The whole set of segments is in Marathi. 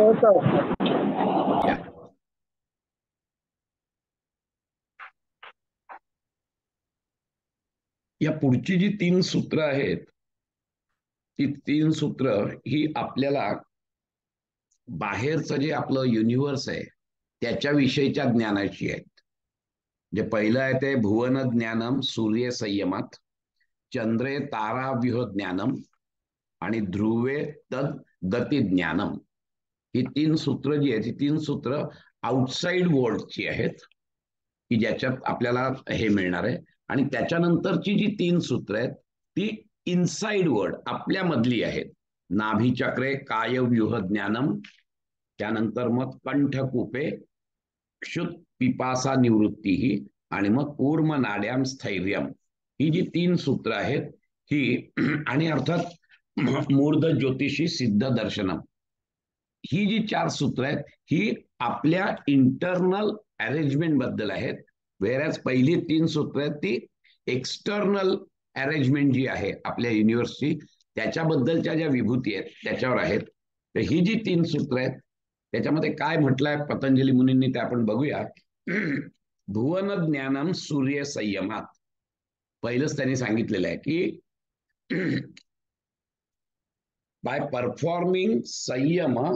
हो सर. या या पुढची जी 3 सूत्र आहेत, ती 3 सूत्र ही आपल्याला बाहेरचं जे आपलं युनिव्हर्स आहे त्याच्याविषयीच्या ज्ञानाची आहेत. जे पहिलं आहे ते भुवन ज्ञानम सूर्य संयमात, चंद्रे ताराव्यूह ज्ञानम आणि ध्रुवे तद गती ज्ञानम. ही 3 सूत्र जी आहेत, ही 3 सूत्र आउटसाइड वर्ल्डची आहेत की ज्याच्यात आपल्याला हे मिळणार आहे. आणि त्याच्यानंतरची जी 3 सूत्र आहेत ती इनसाइड वर्ल्ड आपल्यामधली आहेत. नाभीचक्रे कायव्यूह ज्ञानम, त्यानंतर मग कंठकूपे क्षुत पिपासा निवृत्ती ही, आणि मग कूर्म नाड्याम स्थैर्यम. ही जी 3 सूत्र आहेत ही आणि अर्थात मूर्ध ज्योतिषी सिद्ध दर्शनम, ही जी 4 सूत्र आहेत ही आपल्या इंटरनल अरेंजमेंट बद्दल आहेत. वेरॅज पहिली 3 सूत्र आहेत ती एक्सटर्नल अरेंजमेंट जी आहे आपल्या युनिव्हर्सची त्याच्याबद्दलच्या ज्या विभूती आहेत त्याच्यावर आहेत. तर ही जी 3 सूत्र आहेत त्याच्यामध्ये काय म्हटलंय पतंजली मुनींनी ते आपण बघूया. भुवन ज्ञानम सूर्य संयमात, पहिलंच त्यांनी सांगितलेलं आहे की by performing Sanyama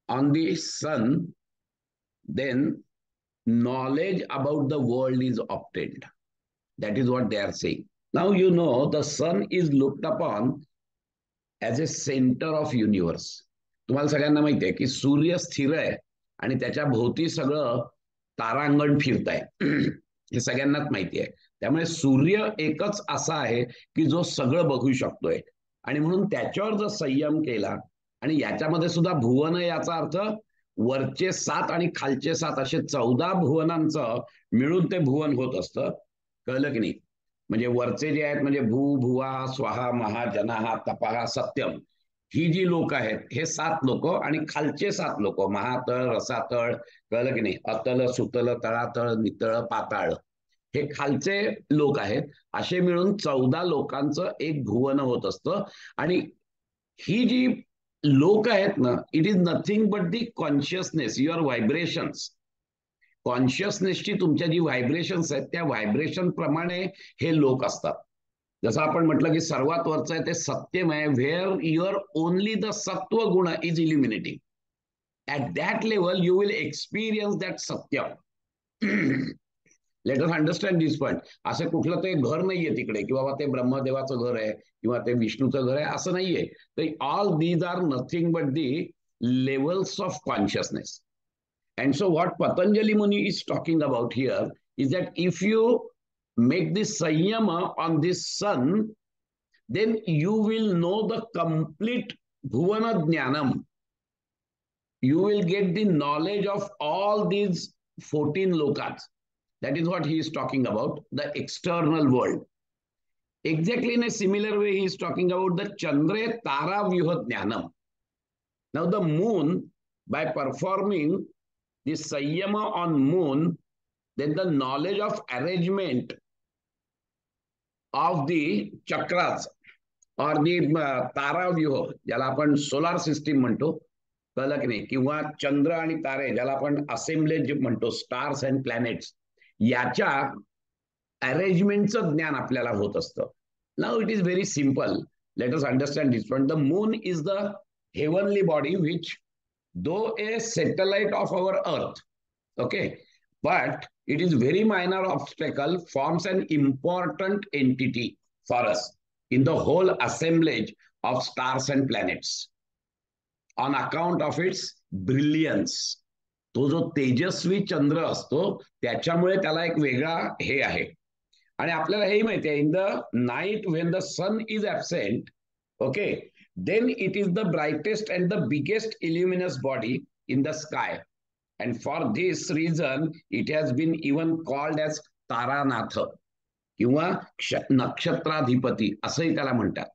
on the sun, then knowledge about the world is obtained. That is what they are saying. Now you know the sun is looked upon as a center of universe. तुम्हाला सगळ्यांना माहिती आहे की सूर्य स्थिर आहे आणि त्याच्या भोवती सगळं तारांगण फिरत आहे. हे सगळ्यांनाच माहिती आहे. त्यामुळे सूर्य एकच असा आहे की जो सगळं बघू शकतोय, आणि म्हणून त्याच्यावर जर संयम केला, आणि याच्यामध्ये सुद्धा भुवन याचा अर्थ वरचे 7 आणि खालचे 7 असे 14 भुवनांचं मिळून ते भुवन होत असतं. कळलं की नाही? म्हणजे वरचे जे आहेत म्हणजे भू भुवा स्वाहा महा जनाहा तपाहा सत्यम, ही जी लोक आहेत हे 7 लोक, आणि खालचे 7 लोक महातळ रसातळ, कळलं की नाही, अतल सुतल तळातळ नितळ पाताळ, हे खालचे लोक आहेत. असे मिळून 14 लोकांचं एक भुवन होत असतं. आणि ही जी लोक आहेत ना, it is nothing but the consciousness, your vibrations. कॉन्शियसनेसची तुमच्या जी व्हायब्रेशन्स आहेत त्या व्हायब्रेशन प्रमाणे हे लोक असतात. जसं आपण म्हटलं की सर्वात वरचं आहे ते सत्यम आहे, where your only the sattva guna is illuminating. At that level you will experience that satyam. Let us understand this point. असं कुठलं ते घर नाहीये तिकडे की बाबा ते ब्रह्मदेवाचं घर आहे किंवा ते विष्णूचं घर आहे, असं नाहीये. तर all these are nothing but the levels of consciousness. And so what Patanjali Muni is talking about here is that if you make this sanyama on this sun, then you will know the complete bhuvana jnanam. You will get the knowledge of all these 14 lokas. That is what he is talking about, the external world. Exactly in a similar way, he is talking about the Chandra Tara Vyuha Jnanam. Now the moon, by performing the Sanyama on moon, then the knowledge of arrangement of the chakras or the ताराव्यूह, ज्याला आपण सोलार सिस्टीम म्हणतो, कळलं की नाही, किंवा चंद्र आणि तारे ज्याला आपण असेंब्लेज म्हणतो, स्टार्स अँड प्लॅनेट्स, याच्या अरेंजमेंटचं ज्ञान आपल्याला होत असतं. Now it is very simple. Late us understand this point. The moon is the heavenly body which though a satellite of our earth, okay, but it is very minor obstacle, forms an important entity for us in the whole assemblage of stars and planets on account of its brilliance. तो जो तेजस्वी चंद्र असतो त्याच्यामुळे त्याला एक वेगळा हे आहे. आणि आपल्याला हे माहिती आहे, in the night when the sun is absent, okay, then it is the brightest and the biggest luminous body in the sky, and for this reason it has been even called as Taranath किंवा नक्षत्राधिपती असंही त्याला म्हणतात.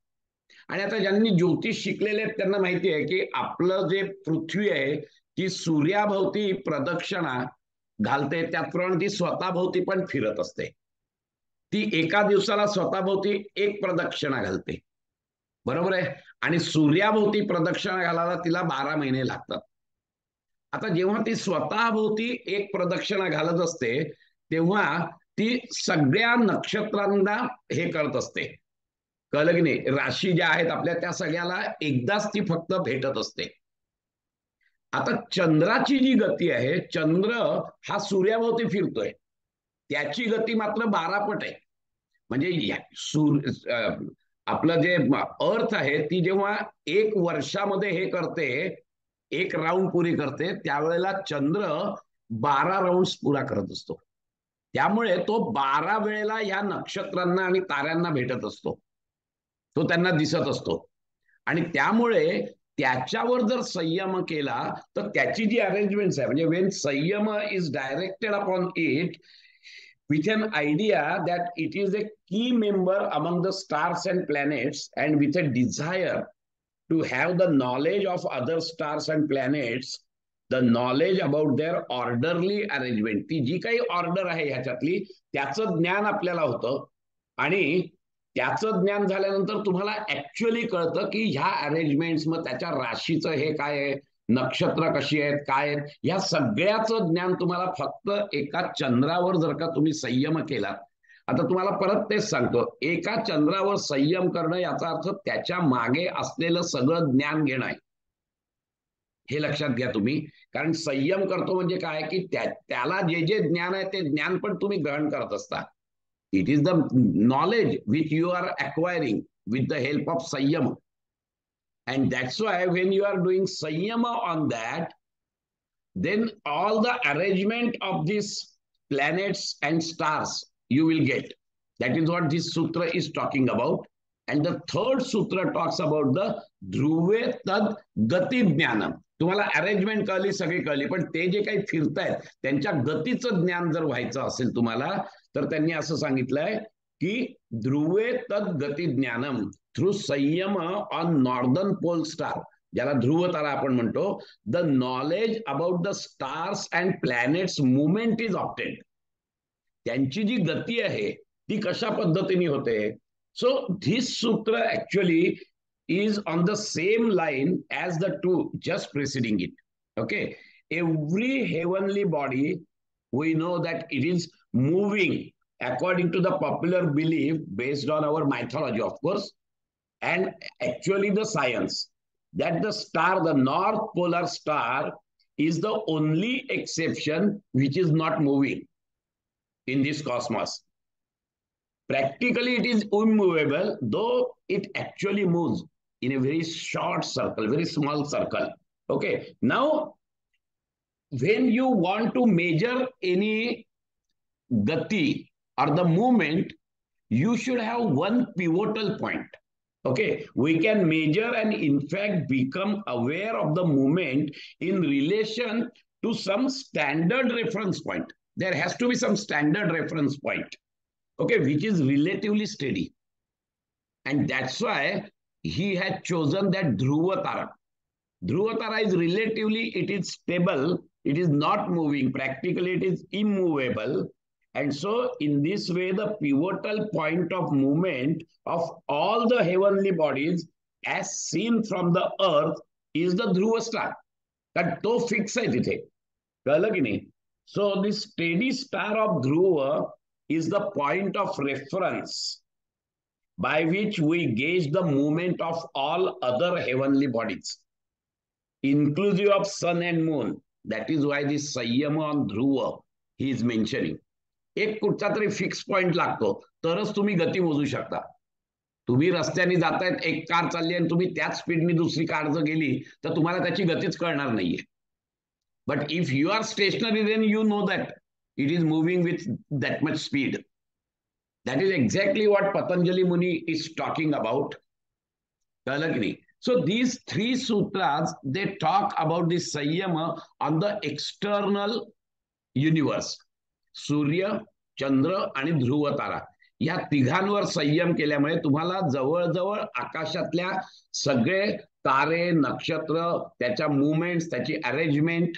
आणि आता ज्यांनी ज्योतिष शिकलेले आहेत त्यांना माहिती आहे की आपलं जे पृथ्वी आहे ती सूर्याभोवती प्रदक्षिणा घालते, त्याचप्रमाणे ती स्वतःभोवती पण फिरत असते. ती एका दिवसाला स्वतःभोवती एक प्रदक्षिणा घालते, बरोबर आहे. आणि सूर्याभोवती प्रदक्षिणा घालायला तिला 12 महिने लागतात. आता जेव्हा ती स्वतःभोवती एक प्रदक्षिणा घालत असते तेव्हा ती सगळ्या नक्षत्रांना हे करत असते. कळलं की नाही? राशी ज्या आहेत आपल्या त्या सगळ्याला एकदाच ती फक्त भेटत असते. आता चंद्राची जी गती आहे, चंद्र हा सूर्याभोवती फिरतोय, त्याची गती मात्र 12 पट आहे. म्हणजे आपलं जे अर्थ आहे ती जेव्हा एक वर्षामध्ये हे करते, एक राऊंड पुरी करते, त्यावेळेला चंद्र 12 राऊंड पुरा करत असतो. त्यामुळे तो 12 वेळेला या नक्षत्रांना आणि ताऱ्यांना भेटत असतो, तो त्यांना दिसत असतो. आणि त्यामुळे त्याच्यावर जर संयम केला तर त्याची जी अरेंजमेंट आहे, म्हणजे वेन संयम is directed upon it with an idea that it is a key member among the stars and planets, and with a desire to have the knowledge of other stars and planets, the knowledge about their orderly arrangement, ती जी काही ऑर्डर आहे ह्याच्यातली त्याचं ज्ञान आपल्याला होतं. आणि त्याचं ज्ञान झाल्यानंतर तुम्हाला ऍक्च्युअली कळतं की ह्या अरेंजमेंट्स, मग त्याच्या राशीचं हे काय आहे, नक्षत्र कशी आहेत, काय आहेत, या सगळ्याचं ज्ञान तुम्हाला फक्त एका चंद्रावर जर का तुम्ही संयम केला. आता तुम्हाला परत तेच सांगतो, एका चंद्रावर संयम करणं याचा अर्थ त्याच्या मागे असलेलं सगळं ज्ञान घेणं आहे. हे लक्षात घ्या तुम्ही. कारण संयम करतो म्हणजे काय की त्याला जे जे ज्ञान आहे ते ज्ञान पण तुम्ही ग्रहण करत असता. It is the knowledge which you are acquiring with the help of samyam. And that's why when you are doing sanyama on that, then all the arrangement of these planets and stars you will get. That is what this sutra is talking about. And the third sutra talks about the dhruve tad gati jnanam. तुम्हाला अरेंजमेंट कळली, सगळी कळली, पण ते जे काही फिरतायत त्यांच्या गतीचं ज्ञान जर व्हायचं असेल तुम्हाला, तर त्यांनी असं सांगितलंय की ध्रुवे तद गती ज्ञानम थ्रू संयम ऑन नॉर्दर्न पोल स्टार, ज्याला ध्रुव तारा आपण म्हणतो, the knowledge about the stars and planets movement is obtained. त्यांची जी गती आहे ती कशा पद्धतीने होते. So this sutra actually is on the same line as the two just preceding it. Okay, every heavenly body, we know that it is moving according to the popular belief based on our mythology, of course, and actually the science, that the star, the North Polar Star, is the only exception which is not moving in this cosmos. Practically it is immovable, though it actually moves in a very short circle, very small circle. Okay, now when you want to measure any gati or the movement, you should have one pivotal point. Okay, we can measure and in fact become aware of the movement in relation to some standard reference point. There has to be some standard reference point, okay, which is relatively steady. And that's why he had chosen that Dhruva Tara. Dhruva Tara is relatively, it is stable, it is not moving, practically it is immovable. And so in this way the pivotal point of movement of all the heavenly bodies as seen from the earth is the Dhruva star. That to fix आहे तिथे, कळलं की नाही. So this steady star of Dhruva is the point of reference by which we gauge the movement of all other heavenly bodies, inclusive of sun and moon. That is why this Sayyama on Dhruva he is mentioning. एक कुठचा तरी फिक्स पॉइंट लागतो तरच तुम्ही गती मोजू शकता. तुम्ही रस्त्याने जातायत, एक कार चालली आणि तुम्ही त्याच स्पीडने दुसरी कार जर गेली तर तुम्हाला त्याची गतीच कळणार नाहीये. But if you are stationary then you know that it is moving with that much speed. That is exactly what Patanjali Muni is talking about. So these three sutras, they talk about the Sayyama on the external universe. Surya, Chandra आणि ध्रुव तारा या तिघांवर संयम केल्यामुळे तुम्हाला जवळजवळ आकाशातल्या सगळे तारे, नक्षत्र, त्याच्या मुवमेंट्स, त्याची अरेंजमेंट,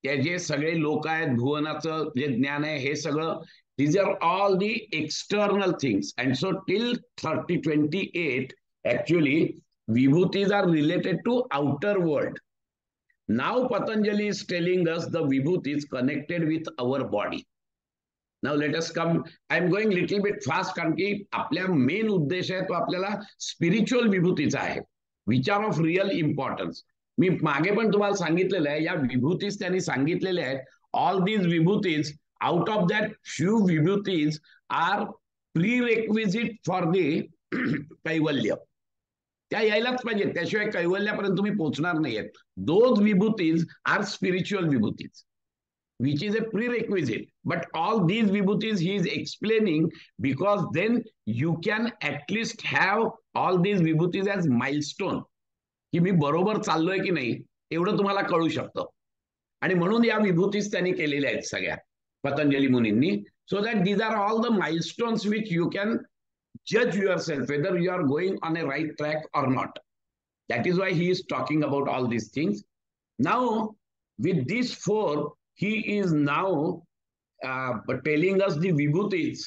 ते जे सगळे लोक आहेत, भुवनाचं जे ज्ञान आहे, हे सगळं, these are all the external things. And so till 3028 Actually, vibhutis are related to outer world. Now Patanjali is telling us the vibhuti is connected with our body. Now let us come. I am going little bit fast कारण की आपल्या मेन उद्देश आहे तो आपल्याला स्पिरिच्युअल विभूतीचा आहे, which are of real importance. मी मागे पण तुम्हाला सांगितलेलं आहे, या विभूतीज त्यांनी सांगितलेल्या आहेत. All these vibhutis, out of that few vibhutis are prerequisite for the kaivalya. त्या यायलाच पाहिजे, त्याशिवाय कैवल्यापर्यंत तुम्ही पोहोचणार नाहीयेत. Those vibhutis are spiritual vibhutis which is a prerequisite, but all these vibhutis he is explaining because then you can at least have all these vibhutis as milestone, की मी बरोबर चाललोय की नाही एवढं तुम्हाला कळू शकतं. आणि म्हणून या विभूतीस त्यांनी केलेल्या आहेत सगळ्या Patanjali मुनींनी, so that these are all the milestones which you can judge yourself whether you are going on a right track or not. That is why he is talking about all these things. Now with these four he is now telling us the vibhutis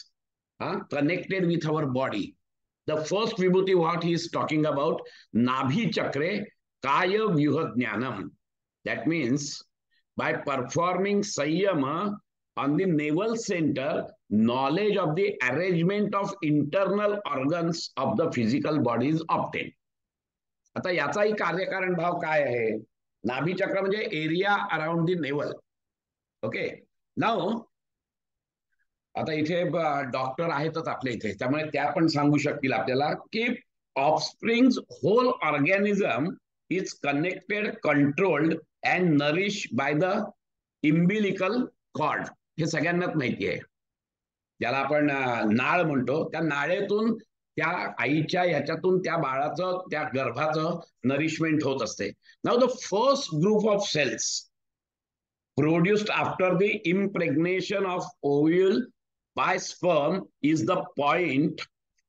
connected with our body. The first vibhuti what he is talking about, Nabhi Chakre Kaya Vyuhajnanam. That means by performing Sayyama on the navel center, knowledge of the arrangement of internal organs of the physical body is obtained. आता याचाही कार्यकारण भाव काय आहे? नाभी चक्र म्हणजे area around the navel. Okay, नाव आता इथे डॉक्टर आहेतच आपल्या इथे, त्यामुळे त्या पण सांगू शकतील आपल्याला की offsprings whole organism is connected, controlled and nourish by the umbilical cord. हे सगळ्यांनाच माहिती आहे, ज्याला आपण नाळ म्हणतो. त्या नाळेतून त्या आईच्या ह्याच्यातून त्या बाळाचं, त्या गर्भाचं नरिशमेंट होत असते. Now the first group of cells produced after the impregnation of ovule by sperm is the point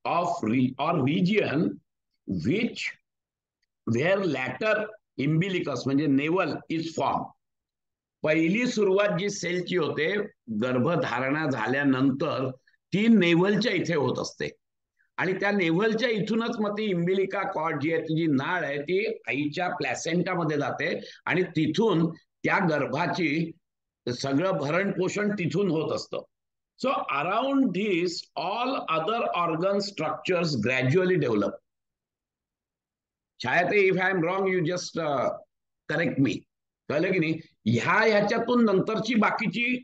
of or region which where later umbilicus म्हणजे नेवल is formed. पहिली सुरुवात जी सेलची होते गर्भधारणा झाल्यानंतर ती नेवलच्या इथे होत असते, आणि त्या नेवलच्या इथूनच मग ती इम्बिलिका कॉर्ड जी आहे, ती जी नाळ आहे, ती आईच्या प्लॅसेंटामध्ये जाते आणि तिथून त्या गर्भाची सगळं भरण पोषण तिथून होत असतं. So around this all other organ structures gradually develop. शायद if I am wrong you just correct me. कळलं की नाही? ह्याच्यातून नंतरची बाकीची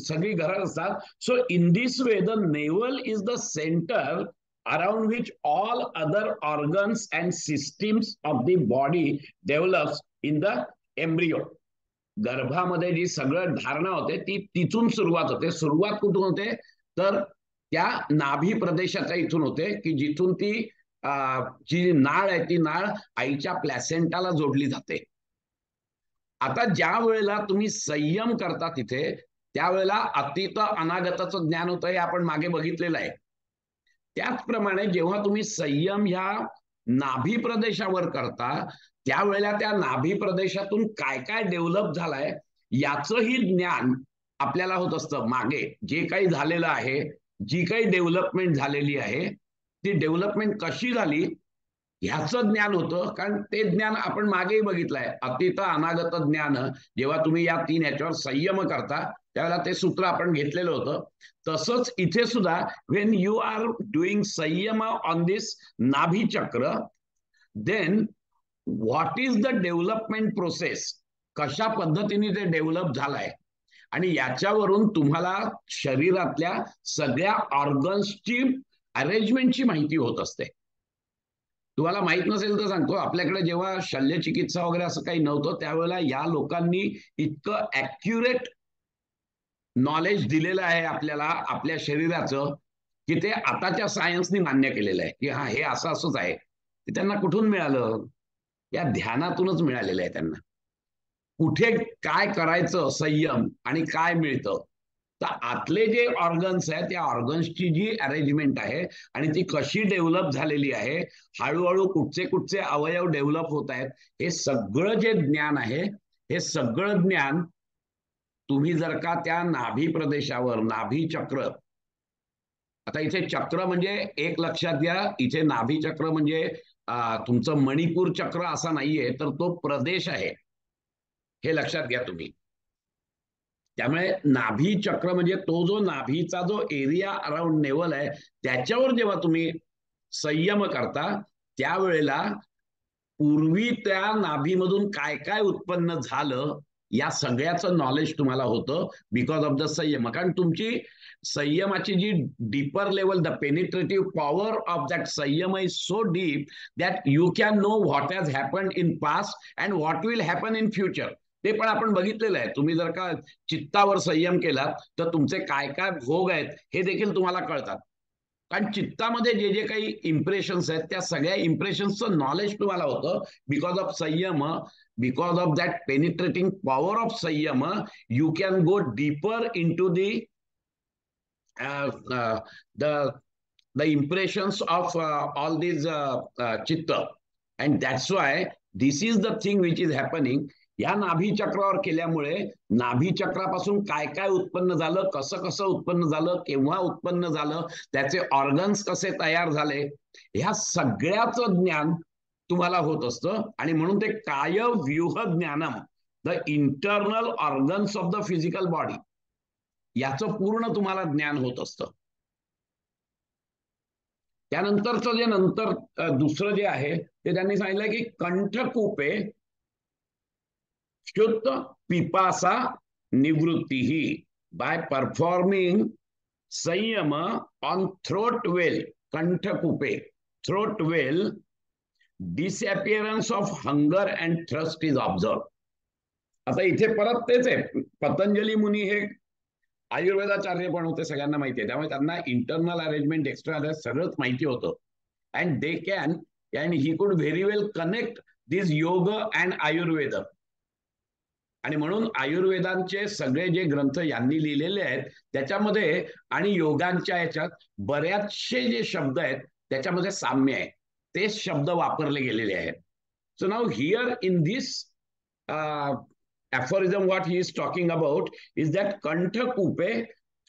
सगळी घरं असतात. So in this way the navel is the centre around which all other organs and systems of the body develops in the embryo. गर्भामध्ये जी सगळं धारणा होते ती तिथून सुरुवात होते. सुरुवात कुठून होते तर त्या नाभी प्रदेशाच्या इथून होते, की जिथून ती जी नाळ आहे ती नाळ आईच्या प्लॅसेंटाला जोडली जाते. आता ज्या वेळेला तुम्ही संयम करता तिथे, त्यावेळेला अतीत अनागताचं ज्ञान होतं, हे आपण मागे बघितलेलं आहे. त्याचप्रमाणे जेव्हा तुम्ही संयम ह्या नाभी प्रदेशावर करता, त्यावेळेला त्या नाभी प्रदेशातून काय काय डेव्हलप झालाय याचंही ज्ञान आपल्याला होत असतं. मागे जे काही झालेलं आहे, जी काही डेव्हलपमेंट झालेली आहे, ती डेव्हलपमेंट कशी झाली ह्याचं ज्ञान होतं. कारण ते ज्ञान आपण मागेही बघितलंय, अतीत अनागत ज्ञान. जेव्हा तुम्ही या तीन ह्याच्यावर संयम करता त्यावेळेला ते सूत्र आपण घेतलेलं होतं. तसंच इथे सुद्धा when you are doing samyam on this nabhi chakra, then what is the development process, कशा पद्धतीने ते डेव्हलप झालाय, आणि याच्यावरून तुम्हाला शरीरातल्या सगळ्या ऑर्गन्सची अरेंजमेंटची माहिती होत असते. तुम्हाला माहित नसेल तर सांगतो, आपल्याकडे जेव्हा शल्यचिकित्सा वगैरे असं काही नव्हतं त्यावेळेला या लोकांनी इतकं ॲक्युरेट नॉलेज दिलेलं आहे आपल्याला आपल्या शरीराचं, की ते आताच्या सायन्सनी मान्य केलेलं आहे की हा हे असं असंच आहे. ते त्यांना कुठून मिळालं? या ध्यानातूनच मिळालेलं आहे त्यांना. कुठे काय करायचं संयम आणि काय मिळतं, तर आतले जे ऑर्गन्स आहेत त्या ऑर्गन्सची जी अरेंजमेंट आहे आणि ती कशी डेव्हलप झालेली आहे, हळूहळू कुठचे कुठचे अवयव डेव्हलप होत आहेत, हे सगळं जे ज्ञान आहे, हे सगळं ज्ञान तुम्ही जर का त्या नाभी प्रदेशावर, नाभी चक्र, आता इथे चक्र म्हणजे एक लक्षात घ्या, इथे नाभी चक्र म्हणजे तुमचं मणिपूर चक्र असा नाहीये, तर तो प्रदेश आहे, हे लक्षात घ्या तुम्ही. त्यामुळे नाभी चक्र म्हणजे तो जो नाभीचा जो एरिया अराउंड नेवल आहे, त्याच्यावर जेव्हा तुम्ही संयम करता, त्यावेळेला पूर्वी त्या नाभीमधून काय काय उत्पन्न झालं या सगळ्याचं नॉलेज तुम्हाला होतं बिकॉज ऑफ द संयम. कारण तुमची संयमाची जी deeper level, the penetrative power of that samyam is so deep that you can know what has happened in past and what will happen in future. ते पण आपण बघितलेलं आहे. तुम्ही जर का चित्तावर संयम केला तर तुमचे काय काय भोग आहेत हे देखील तुम्हाला कळतात. कारण चित्तामध्ये जे जे काही इम्प्रेशन्स आहेत त्या सगळ्या इम्प्रेशन्सचं नॉलेज तुम्हाला होतं because of samyam. Because of that penetrating power of samyam you can go deeper in to the the impressions of all these chitta, and that's why this is the thing which is happening. या नाभी चक्रावर केल्यामुळे नाभी चक्रापासून काय काय उत्पन्न झालं, कसं कसं उत्पन्न झालं, केव्हा उत्पन्न झालं, त्याचे ऑर्गन्स कसे तयार झाले, ह्या सगळ्याचं ज्ञान तुम्हाला होत असतं. आणि म्हणून ते काय व्यूह ज्ञानम, the internal organs of the physical body, याचं पूर्ण तुम्हाला ज्ञान होत असतं. त्यानंतरचं जे नंतर दुसरं जे आहे ते त्यांनी सांगितलं की कंठकूपे शुद्ध पिपासा निवृत्ती ही by performing samyam on throat well. कंठकूपे, throat well, disappearance of hunger and thrust is observe. आता इथे परत तेच आहे. पतंजली मुनी हे आयुर्वेदाचार्य पण होते, सगळ्यांना माहिती आहे. त्यामुळे त्यांना इंटरनल अरेंजमेंट, एक्सटर्नल सगळंच माहिती होतं. And they can and he could very well connect दिस योग अँड आयुर्वेद. आणि म्हणून आयुर्वेदांचे सगळे जे ग्रंथ यांनी लिहिलेले आहेत त्याच्यामध्ये आणि योगांच्या याच्यात बऱ्याचशे जे शब्द आहेत त्याच्यामध्ये साम्य आहे. तेच शब्द वापरले गेलेले आहेत. So now here in this aphorism what he is talking about is that kantha kupe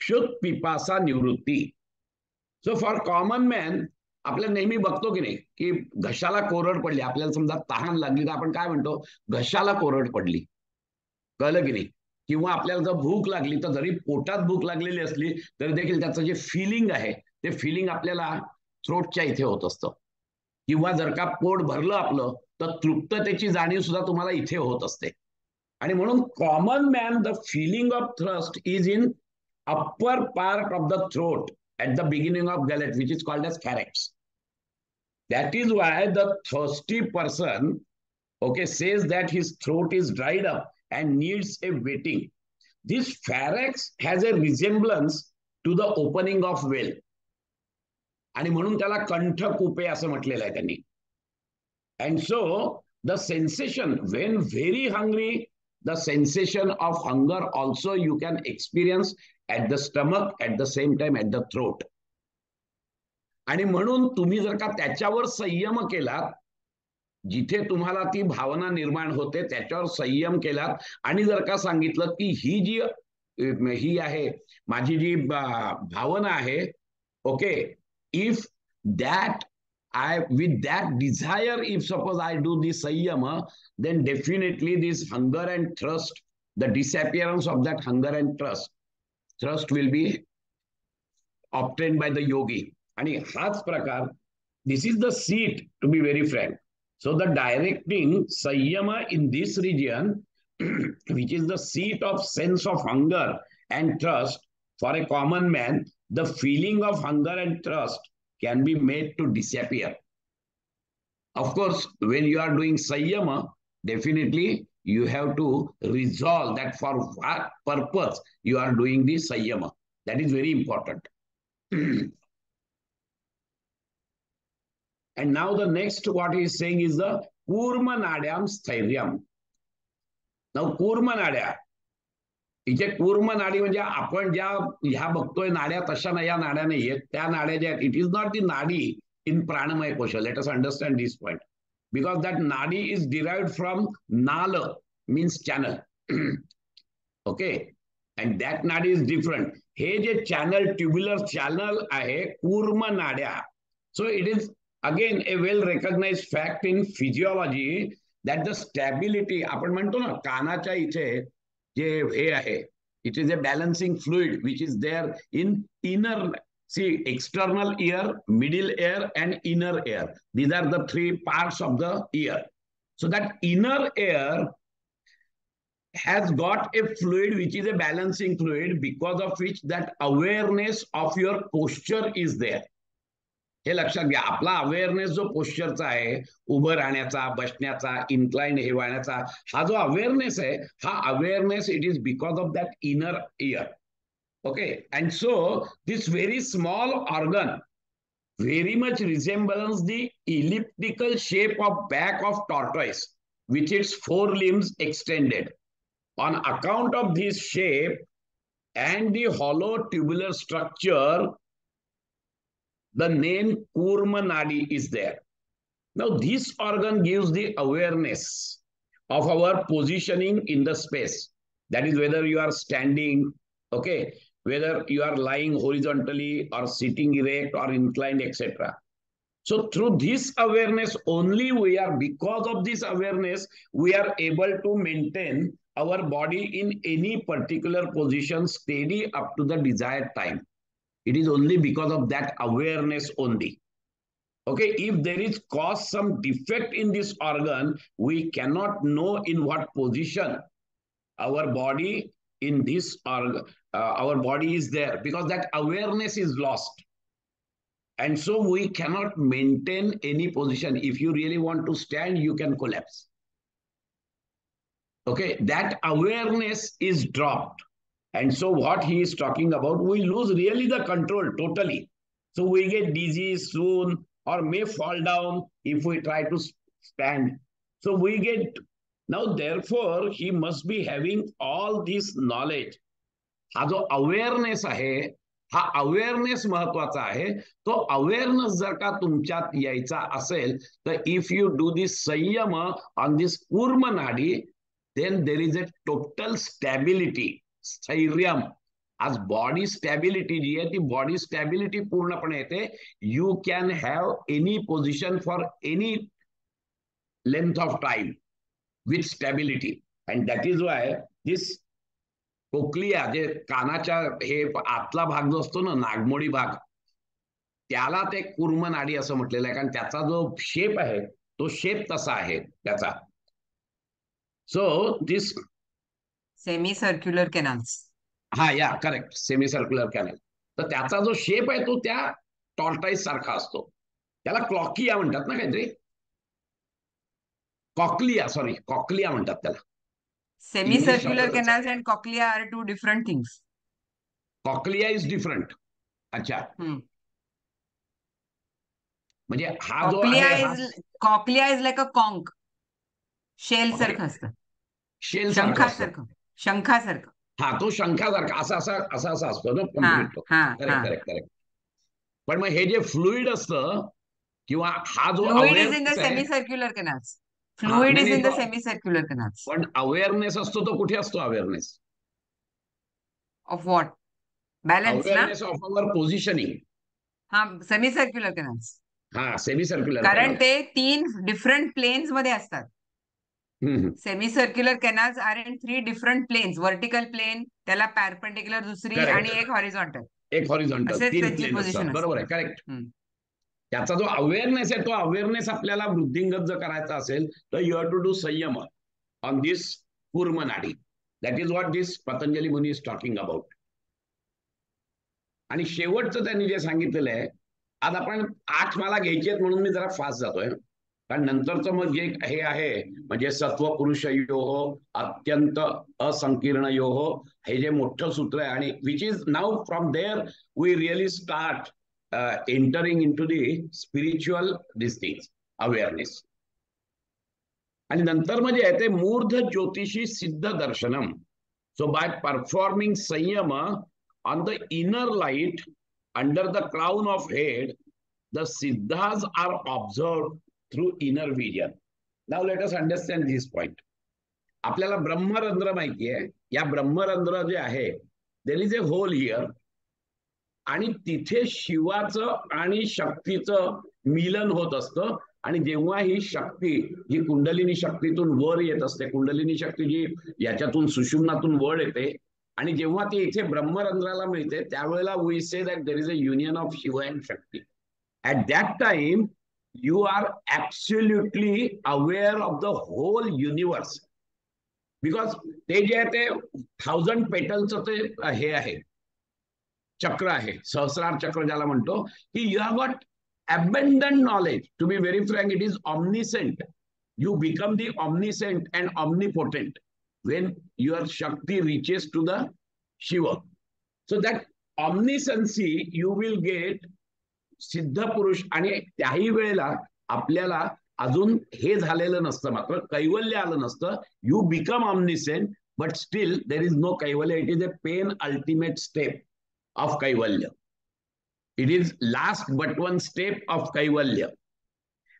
shud pipasa nivrutti. So for common man, आपल्याला नेहमी बघतो की नाही की घशाला कोरड पडली, आपल्याला समजा तहान लागली तर आपण काय म्हणतो, घशाला कोरड पडली, कळलं की नाही. किंवा आपल्याला जर भूक लागली तर जरी पोटात भूक लागलेली असली तरी देखील त्याचं जे फिलिंग आहे ते फिलिंग आपल्याला थ्रोटच्या इथे होत असतं. किंवा जर का पोट भरलं आपलं तर तृप्ततेची जाणीव सुद्धा तुम्हाला इथे होत असते. आणि म्हणून common man, the feeling of thrust is in upper part of the throat at the beginning of gullet, which is called as pharynx. That is why the thirsty person, okay, says that his throat is dried up and needs a wetting. This pharynx has a resemblance to the opening of well. आणि म्हणून त्याला कंठकूपे असं म्हटलेलं आहे त्यांनी. And so the sensation when very hungry, the sensation of hunger also you can experience at the stomach, at the same time at the throat. आणि म्हणून तुम्ही जर का त्याच्यावर संयम केलात, जिथे तुम्हाला ती भावना निर्माण होते त्याच्यावर संयम केलात आणि जर का सांगितलं की ही आहे माझी जी भावना आहे, okay, if that with that desire, if suppose I do this sayyama, then definitely this hunger and thirst, the disappearance of that hunger and thirst will be obtained by the yogi. आणि हाच प्रकार, this is the seat, to be very frank. So the directing sayyama in this region which is the seat of sense of hunger and thirst, for a common man the feeling of hunger and thirst can be made to disappear. Of course, when you are doing sayyama, definitely you have to resolve that for what purpose you are doing this sayyama. That is very important. And now the next what he is saying is the kurma nadyam स्थैर्यम. Now kurma nadya, इथे कूर्म नाडी म्हणजे आपण ज्या ह्या बघतोय नाड्या तशा नाही, या नाड्या नाही आहेत, त्या नाड्या ज्या, इट इज नॉट दी नाडी in pranamaya kosha. Let us understand this point, because that nadi is derived from nal, means channel, okay, and that nadi is different. हे जे चॅनल, ट्युब्युलर चॅनल आहे कूर्म नाड्या, so it is again a well recognized fact in physiology that the stability, आपण म्हणतो ना कानाच्या इथे जे हे आहे, it is a balancing fluid which is there in inner, see external ear, middle ear and inner ear. These are the three parts of the ear. So that inner ear has got a fluid which is a balancing fluid, because of which that awareness of your posture is there. हे लक्षात घ्या, आपला अवेअरनेस जो पोश्चरचा आहे, उभं राहण्याचा, बसण्याचा, इन्क्लाइन हे वाहण्याचा, हा जो अवेअरनेस आहे, हा awareness it is because of that inner year. Okay, and so this very small organ very much resembles the elliptical shape of back of tortoise with its four limbs extended. On account of this shape and the hollow tubular structure, the name Kurma Nadi is there. Now this organ gives the awareness of our positioning in the space. That is whether you are standing, okay, whether you are lying horizontally or sitting erect or inclined, etc. So through this awareness only because of this awareness, we are able to maintain our body in any particular position steady up to the desired time. It is only because of that awareness only. Okay, if there is caused some defect in this organ, we cannot know in what position our body in this organ, our body is there, because that awareness is lost. And so we cannot maintain any position. If you really want to stand, you can collapse. Okay, that awareness is dropped. And so what he is talking about, we lose really the control totally. So we get dizzy soon or may fall down if we try to stand. So we get, now therefore he must be having all this knowledge. हा जो अवेअरनेस आहे, हा अवेअरनेस महत्वाचा आहे. तो अवेअरनेस जर का तुमच्यात यायचा असेल तर इफ यू डू दिस संयम ऑन दिस कूर्म नाडी, then there is a total stability, स्थैर्यम. आज बॉडी स्टॅबिलिटी जी आहे ती बॉडी स्टॅबिलिटी पूर्णपणे येते. You can have any position for any length of time with stability. And that is why this cochlea, जे कानाच्या हे आतला भाग जो असतो ना, नागमोडी भाग, त्याला ते कूर्म नाडी असं म्हटलेलं आहे, कारण त्याचा जो शेप आहे तो शेप तसा आहे त्याचा. So this semi circular canals, हा या करेक्ट, सेमी सर्क्युलर कॅनल. तर त्याचा जो शेप आहे तो त्या टॉर्टाईज सारखा असतो. त्याला क्लॉकिया म्हणतात ना काहीतरी, कॉक्लिया, सॉरी कॉक्लिया म्हणतात त्याला. Semi circular canals and cochlea are two different things. Cochlea is different. अच्छा, म्हणजे हा जो आहे, cochlea is like a conch, shell सारखं असतं, शेल शंखासारखं, शंखासारखं. हा, तो शंखासारखा असा असा असा असा असतो ना, कम्प्लीट. Correct correct correct. पण मग हे जे फ्लुइड असतं किंवा हा जो fluid is in the semi circular canals, fluid is in the semi circular canals. पण अवेअरनेस असतो तो कुठे असतो? Awareness of what? बॅलन्स ना, अवेअरनेस ऑफ अवर पोझिशनिंग. हा, सेमी सर्क्युलर कॅनल्स. हा, सेमी सर्क्युलर, कारण ते 3 डिफरंट प्लेन्स मध्ये असतात. Semi circular canals are in 3 different planes, vertical plane, त्याला परपेंडिक्युलर दुसरी, आणि एक हॉरिझॉन्टल. एक हॉरिझॉन्टल, 3 प्लेन असतात. बरोबर आहे, करेक्ट. त्याचा जो अवेअरनेस आहे, तो अवेअरनेस आपल्याला वृद्धिंगत जर करायचा असेल तर यू हॅव टू डू संयम ऑन दिस कूर्म नाडी. That is what this Patanjali Muni is talking about. आणि शेवटचं त्यांनी जे सांगितलेलं आहे, आज आपण 8 मला घ्यायचे आहेत म्हणून मी जरा फास्ट जातोय, कारण नंतरचं मग जे हे आहे म्हणजे सत्व पुरुष योहो अत्यंत असंकीर्ण योहो, हे जे मोठं सूत्र आहे, आणि which is now from there we really start entering in to the spiritual this things, awareness. आणि नंतर म्हणजे ते मूर्ध ज्योतिषी सिद्ध दर्शनम. So by performing samyam on the inner light under the crown of head, the siddhas are observed through inner vision. Now let us understand this point. आपल्याला ब्रह्मरंध्र माहिती आहे. या ब्रह्मरंध्र जे आहे, there is a hole here, आणि तिथे शिवाचं आणि शक्तीचं मिलन होत असतं. आणि जेव्हा ही शक्ती जी कुंडलिनी शक्तीतून वर येत असते, कुंडलिनी शक्ती जी याच्यातून सुषुम्नातून वर येते, आणि जेव्हा ती इथे ब्रह्मरंध्राला मिळते, त्यावेळेला we say that there is a union of Shiv and Shakti. At that time you are absolutely aware of the whole universe. Because ते जे आहे ते 1000 पेटलचं ते हे आहे, चक्र आहे, सहस्रार चक्र ज्याला म्हणतो, की you have got abundant knowledge. To be very frank, it is omniscient. You become the omniscient and omnipotent when your Shakti reaches to the Shiva. So that omnisciency you will get सिद्ध पुरुष. आणि त्याही वेळेला आपल्याला अजून हे झालेलं नसतं, मात्र कैवल्य आलं नसतं. You become omniscient, but still there is no kaivalya. It is a penultimate step of kaivalya. It is last but one step of Kaivalya.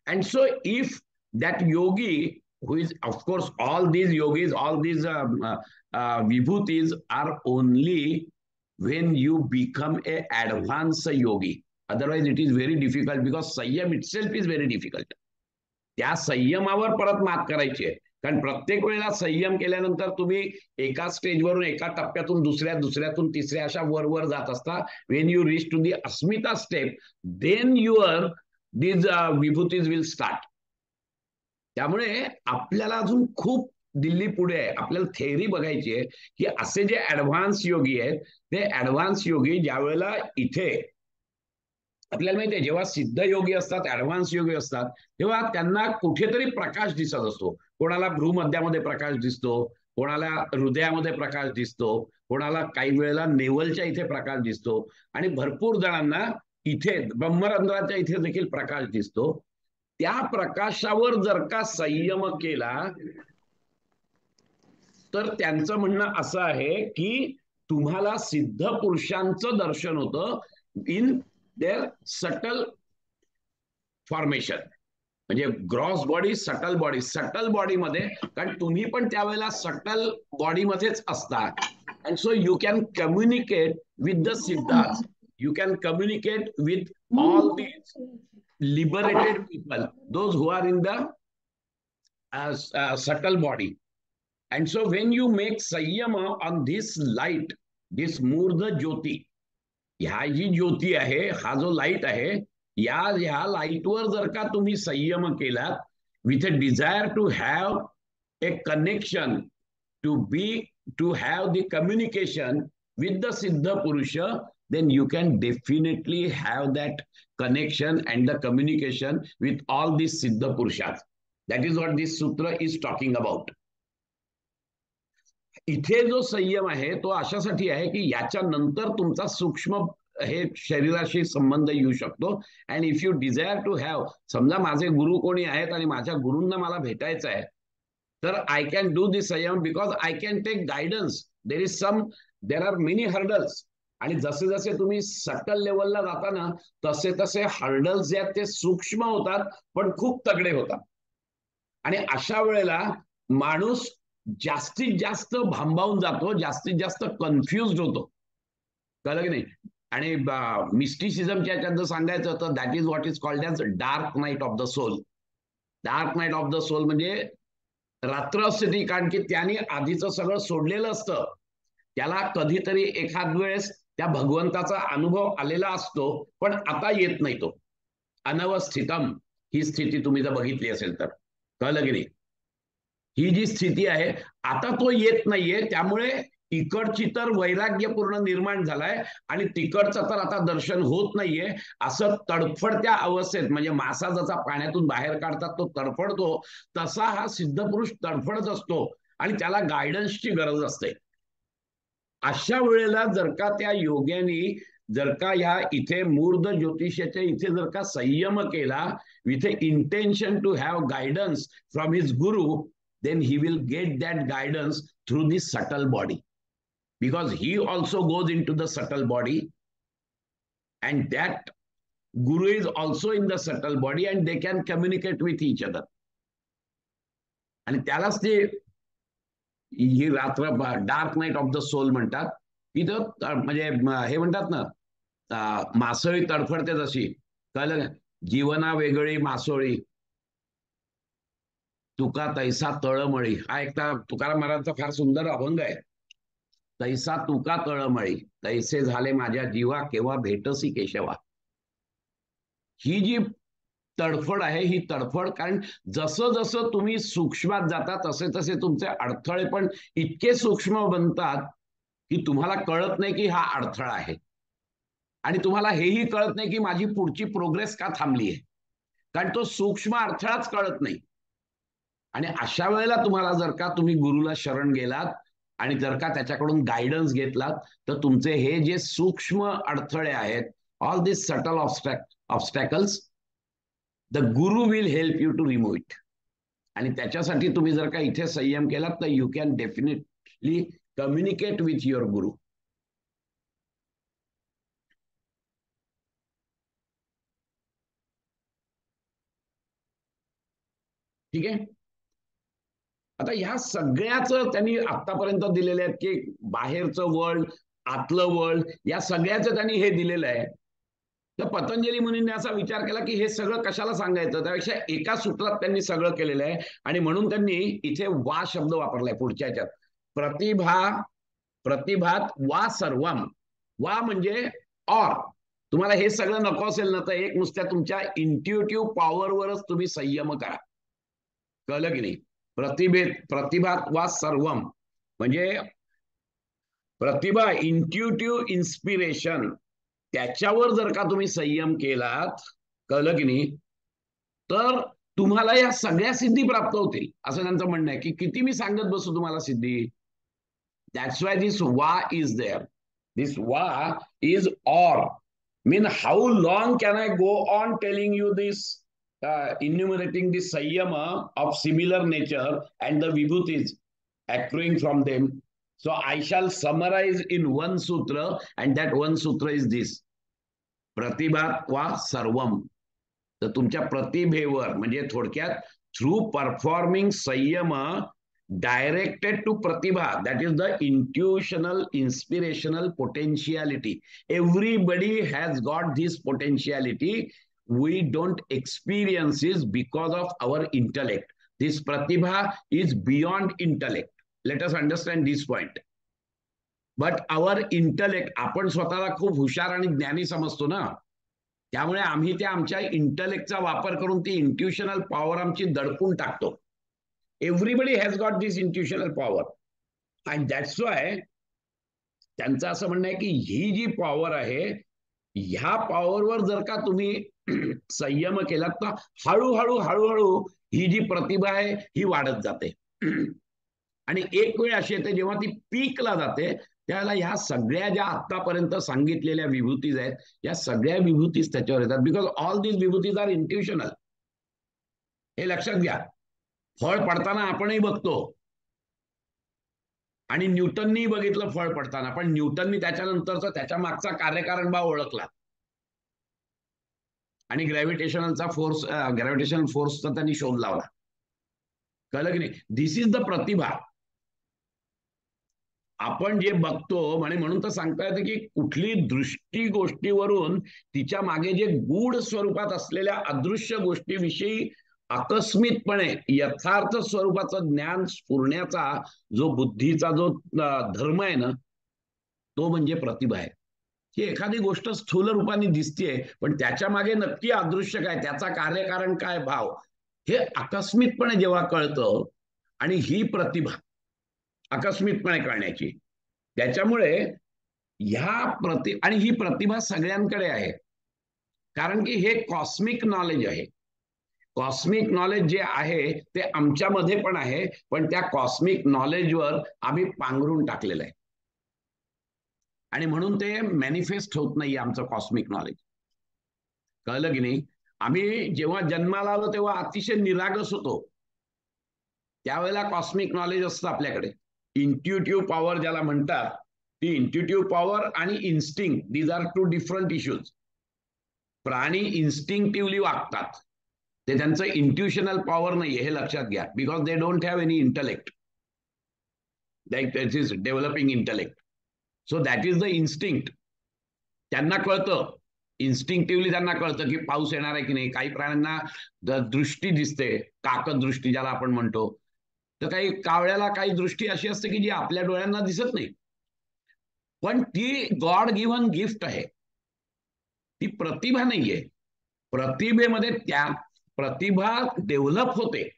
And so if that yogi, who is, of course, all these yogis, all these vibhutis are only when you become a advanced yogi. Otherwise, it is very difficult, because Sayyam itself is very difficult. त्या संयमावर परत मात करायची आहे. कारण प्रत्येक वेळेला संयम केल्यानंतर तुम्ही एका स्टेजवरून, एका टप्प्यातून दुसऱ्या, दुसऱ्यातून तिसऱ्या, अशा वर वर जात असता. When you reach to the asmita step, then your these vibhutis will start. त्यामुळे आपल्याला अजून खूप दिल्ली पुढे आहे. आपल्याला थेअरी बघायची आहे की असे जे ऍडव्हान्स योगी आहेत, ते ऍडव्हान्स योगी ज्या वेळेला इथे, आपल्याला माहिती आहे, जेव्हा सिद्ध योगी असतात, ऍडव्हान्स योगी असतात, तेव्हा त्यांना कुठेतरी प्रकाश दिसत असतो. कोणाला भ्रूमध्यामध्ये प्रकाश दिसतो, कोणाला हृदयामध्ये प्रकाश दिसतो, कोणाला काही वेळेला नेवलच्या इथे प्रकाश दिसतो, आणि भरपूर जणांना इथे ब्रह्मरंध्राच्या इथे देखील प्रकाश दिसतो. त्या प्रकाशावर जर का संयम केला, तर त्यांचं म्हणणं असं आहे की तुम्हाला सिद्ध पुरुषांचं दर्शन होतं इन देअर सटल फॉर्मेशन. म्हणजे gross body, subtle body. Subtle बॉडीमध्ये, कारण तुम्ही पण त्यावेळेला सटल बॉडीमध्येच असता. And so you can communicate with the Siddharth. You can communicate with all these liberated people, those who are in the subtle body. And so when you make Sayyama on this light, this Murdha Jyoti, ह्या जी ज्योती आहे, हा जो लाईट आहे, ह्या लाईटवर जर का तुम्ही संयम केलात, with a desire to have a connection, to have the communication with the siddha purush, then you can definitely have that connection and the communication with all these Siddha Purushas. That is what this sutra is talking about. इथे जो संयम आहे तो अशासाठी आहे की याच्या नंतर तुमचा सूक्ष्म हे शरीराशी संबंध येऊ शकतो. And if you desire to have, समजा माझे गुरु कोणी आहेत आणि माझ्या गुरूंना मला भेटायचं आहे, तर I can do this samyam because I can take guidance. There are many hurdles. आणि जसे जसे तुम्ही सटल लेवलला जाता ना, तसे तसे हर्डल्स जे आहेत ते सूक्ष्म होतात, पण खूप तगडे होतात. आणि अशा वेळेला माणूस जास्तीत जास्त भांबावून जातो, जास्तीत जास्त कन्फ्युज होतो. कळलं की नाही? आणि मिस्टिसिझमच्या याच्यात जर सांगायचं तर that is what is called as dark night of the soul. Dark night of the soul म्हणजे रात्र असते ती, कारण की त्याने आधीचं सगळं सोडलेलं असतं. त्याला कधीतरी एखाद वेळेस त्या भगवंताचा अनुभव आलेला असतो, पण आता येत नाही तो. अनवस्थितम ही स्थिती तुम्ही जर बघितली असेल तर. कळलं की नाही? ही जी स्थिती आहे, आता तो येत नाहीये. त्यामुळे इकडची तर वैराग्यपूर्ण निर्माण झालाय आणि तिकडचं तर आता दर्शन होत नाहीये. असं तडफडत्या अवस्थेत, म्हणजे मासा जसा पाण्यातून बाहेर काढतात तो तडफडतो, तसा हा सिद्ध पुरुष तडफडत असतो आणि त्याला गायडन्सची गरज असते. अशा वेळेला जर का त्या योग्यानी जर का ह्या इथे मूर्ध ज्योतिषाच्या इथे जर का संयम केला with intention to have guidance from his guru, then he will get that guidance through the subtle body, because he also goes into the subtle body, and that guru is also in the subtle body, and they can communicate with each other. आणि त्यालाच ते ही रात्र dark night of the soul म्हणतात. इथं म्हणजे हे म्हणतात ना, मासोळी तडफडते जशी, कळलं? जीवना वेगळी मासोळी, तुका तैसा तळमळी, हा एकटा तुकाराम महाराजांचा फार सुंदर अभंग आहे. तैसा तुका तळमळी, तैसे झाले माझ्या जीवा, केव्हा भेटसी केशवा. ही जी तडफड आहे, ही तडफड, कारण जसं जसं तुम्ही सूक्ष्मात जाता तसे तसे तुमचे अडथळे पण इतके सूक्ष्म बनतात की तुम्हाला कळत नाही की हा अडथळा आहे, आणि तुम्हाला हेही कळत नाही की माझी पुढची प्रोग्रेस का थांबली आहे, कारण तो सूक्ष्म अडथळाच कळत नाही. आणि अशा वेळेला तुम्हाला जर का तुम्ही गुरुला शरण गेलात आणि जर का त्याच्याकडून गायडन्स घेतलात, तर तुमचे हे जे सूक्ष्म अडथळे आहेत, all this subtle obstacles, the guru will help you to remove it. आणि त्याच्यासाठी तुम्ही जर का इथे संयम केलात तर you can definitely communicate with your guru. ठीक आहे. आता ह्या सगळ्याच त्यांनी आतापर्यंत दिलेले आहेत की बाहेरचं वर्ल्ड, आतलं वर्ल्ड, या सगळ्याचं त्यांनी हे दिलेलं आहे. तर पतंजली मुनींनी असा विचार केला की हे सगळं कशाला सांगायचं, त्यापेक्षा एका सूत्रात त्यांनी सगळं केलेलं आहे. आणि म्हणून त्यांनी इथे वा शब्द वापरलाय पुढच्या ह्याच्यात. प्रतिभात वा सर्वम. वा म्हणजे ऑर. तुम्हाला हे सगळं नको असेल ना, तर एक नुसत्या तुमच्या इंट्युटिव्ह पॉवरवरच तुम्ही संयम करा. कळलं की नाही? प्रतिभात वा सर्वम म्हणजे प्रतिभा, इंट्युटिव्ह इन्स्पिरेशन, त्याच्यावर जर का तुम्ही संयम केलात, कळलं की नाही, तर तुम्हाला या सगळ्या सिद्धी प्राप्त होतील, असं त्यांचं म्हणणं आहे. की किती मी सांगत बसू तुम्हाला सिद्धी. दॅट्स वाय दिस वा इज देअर. दिस वा is or. Mean how long can I go on telling you this, enumerating the sayyama of similar nature and the vibhutis accruing from them. So I shall summarize in one sutra, and that one sutra is this: प्रतिभात वा सर्वम. तर तुमच्या प्रतिभेवर, म्हणजे थोडक्यात थ्रू परफॉर्मिंग संयम directed to pratibha, that is the intuitional inspirational potentiality. Everybody has got this potentiality. We don't experience it because of our intellect. This pratibha is beyond intellect. Let us understand this point. But our intellect, आपण स्वतःला खूप हुशार आणि ज्ञानी समजतो ना, त्यामुळे आम्ही त्या आमच्या इंटलेक्टचा वापर करून ती इंट्युशनल पॉवर आमची दडपून टाकतो. Everybody has got this intuitional power, and that's why त्यांचं असं म्हणणं आहे की ही जी पॉवर आहे, ह्या पॉवरवर जर का तुम्ही संयम केलात तर हळूहळू हळूहळू ही जी प्रतिभा आहे ही वाढत जाते. आणि एक वेळ अशी येते जेव्हा ती पीकला जाते, त्यावेळेला ह्या सगळ्या ज्या आतापर्यंत सांगितलेल्या विभूतीज आहेत, या सगळ्या विभूतीज त्याच्यावर येतात. Because all this vibhutis are intuitional. हे लक्षात घ्या. फळ पडताना आपणही बघतो, आणि न्यूटननी बघितलं फळ पडताना, पण न्यूटननी त्याच्यानंतरचा त्याच्या मागचा कार्यकारण भाव ओळखला आणि ग्रॅव्हिटेशनल फोर्सचा त्यांनी शोध लावला. कळलं की नाही? दिस इज द प्रतिभा. आपण जे बघतो, म्हणून तर सांगता येतं की कुठली दृष्टी गोष्टीवरून तिच्या मागे जे गूढ स्वरूपात असलेल्या अदृश्य गोष्टीविषयी आकस्मितपणे यथार्थ स्वरूपाचं ज्ञान स्फुरण्याचा जो बुद्धीचा जो धर्म आहे ना, तो म्हणजे प्रतिभा आहे. की एखादी गोष्ट स्थूल रूपाने दिसतेय, पण त्याच्या मागे नक्की अदृश्य काय, त्याचा कार्यकारण काय, भाव, हे आकस्मितपणे जेव्हा कळतं, आणि ही प्रतिभा आकस्मितपणे कळण्याची, त्याच्यामुळे आणि ही प्रतिभा सगळ्यांकडे आहे. कारण की हे कॉस्मिक नॉलेज आहे. कॉस्मिक नॉलेज जे आहे ते आमच्यामध्ये पण आहे, पण त्या कॉस्मिक नॉलेजवर आम्ही पांघरून टाकलेलं आहे, आणि म्हणून ते मॅनिफेस्ट होत नाही आमचं कॉस्मिक नॉलेज. कळलं की नाही? आम्ही जेव्हा जन्माला आलो तेव्हा अतिशय निरागस होतो, त्यावेळेला कॉस्मिक नॉलेज असतं आपल्याकडे. इंट्युटिव्ह पॉवर ज्याला म्हणतात, ती इंट्युटिव्ह पॉवर आणि instinct, these are two different issues. प्राणी इन्स्टिंक्टिव्हली वागतात, ते त्यांचं इंट्युशनल पॉवर नाहीये, हे लक्षात घ्या. Because they don't have any intellect, like that is developing intellect. So that is the instinct. त्यांना कळतं, इन्स्टिंक्टिव्हली त्यांना कळतं की पाऊस येणार आहे की नाही. काही प्राण्यांना दृष्टी दिसते, काकत दृष्टी ज्याला आपण म्हणतो. तर काही कावळ्याला काही दृष्टी अशी असते की जी आपल्या डोळ्यांना दिसत नाही, पण ती गॉड गिव्हन गिफ्ट आहे, ती प्रतिभा नाहीये. प्रतिभेमध्ये त्या प्रतिभा डेव्हलप होते,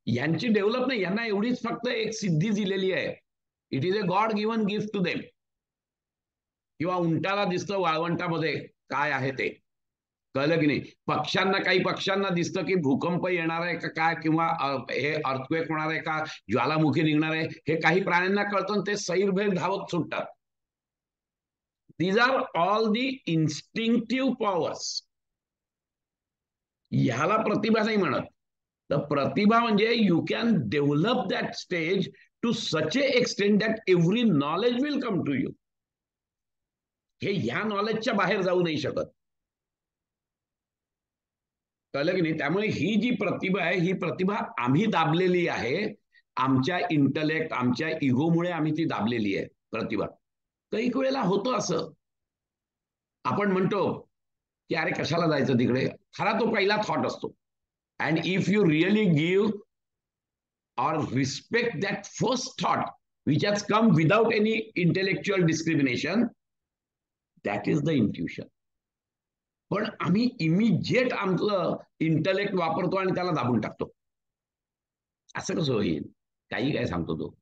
यांची डेव्हलप नाही. यांना एवढीच फक्त एक सिद्धी दिलेली आहे, it is a god given gift to them. किंवा उंटाला दिसतं वाळवंटामध्ये काय आहे ते, कळलं की नाही. काही पक्ष्यांना दिसतं की भूकंप येणार आहे का काय, किंवा हे अर्थक्वेक होणार आहे का, ज्वालामुखी निघणार आहे, हे काही प्राण्यांना कळतं, ते सैरभैर धावत सुटतात. These are all the instinctive powers. ह्याला प्रतिभा नाही म्हणत. तर प्रतिभा म्हणजे you can develop that stage to such a extent that every knowledge will come to you. हे ह्या नॉलेजच्या बाहेर जाऊ नाही शकत, कळलं की नाही. त्यामुळे ही जी प्रतिभा आहे, ही प्रतिभा आम्ही दाबलेली आहे. आमच्या इंटलेक्ट, आमच्या इगोमुळे आम्ही ती दाबलेली आहे प्रतिभा. काही वेळेला होतं असं, आपण म्हणतो की अरे कशाला जायचं तिकडे, खरा तो पहिला थॉट असतो. And if you really give or respect that first thought which has come without any intellectual discrimination, that is the intuition. पण आम्ही इमिजिएट आमचं इंटलेक्ट वापरतो आणि त्याला दाबून टाकतो. असं कसं होईल, काही काय सांगतो तो,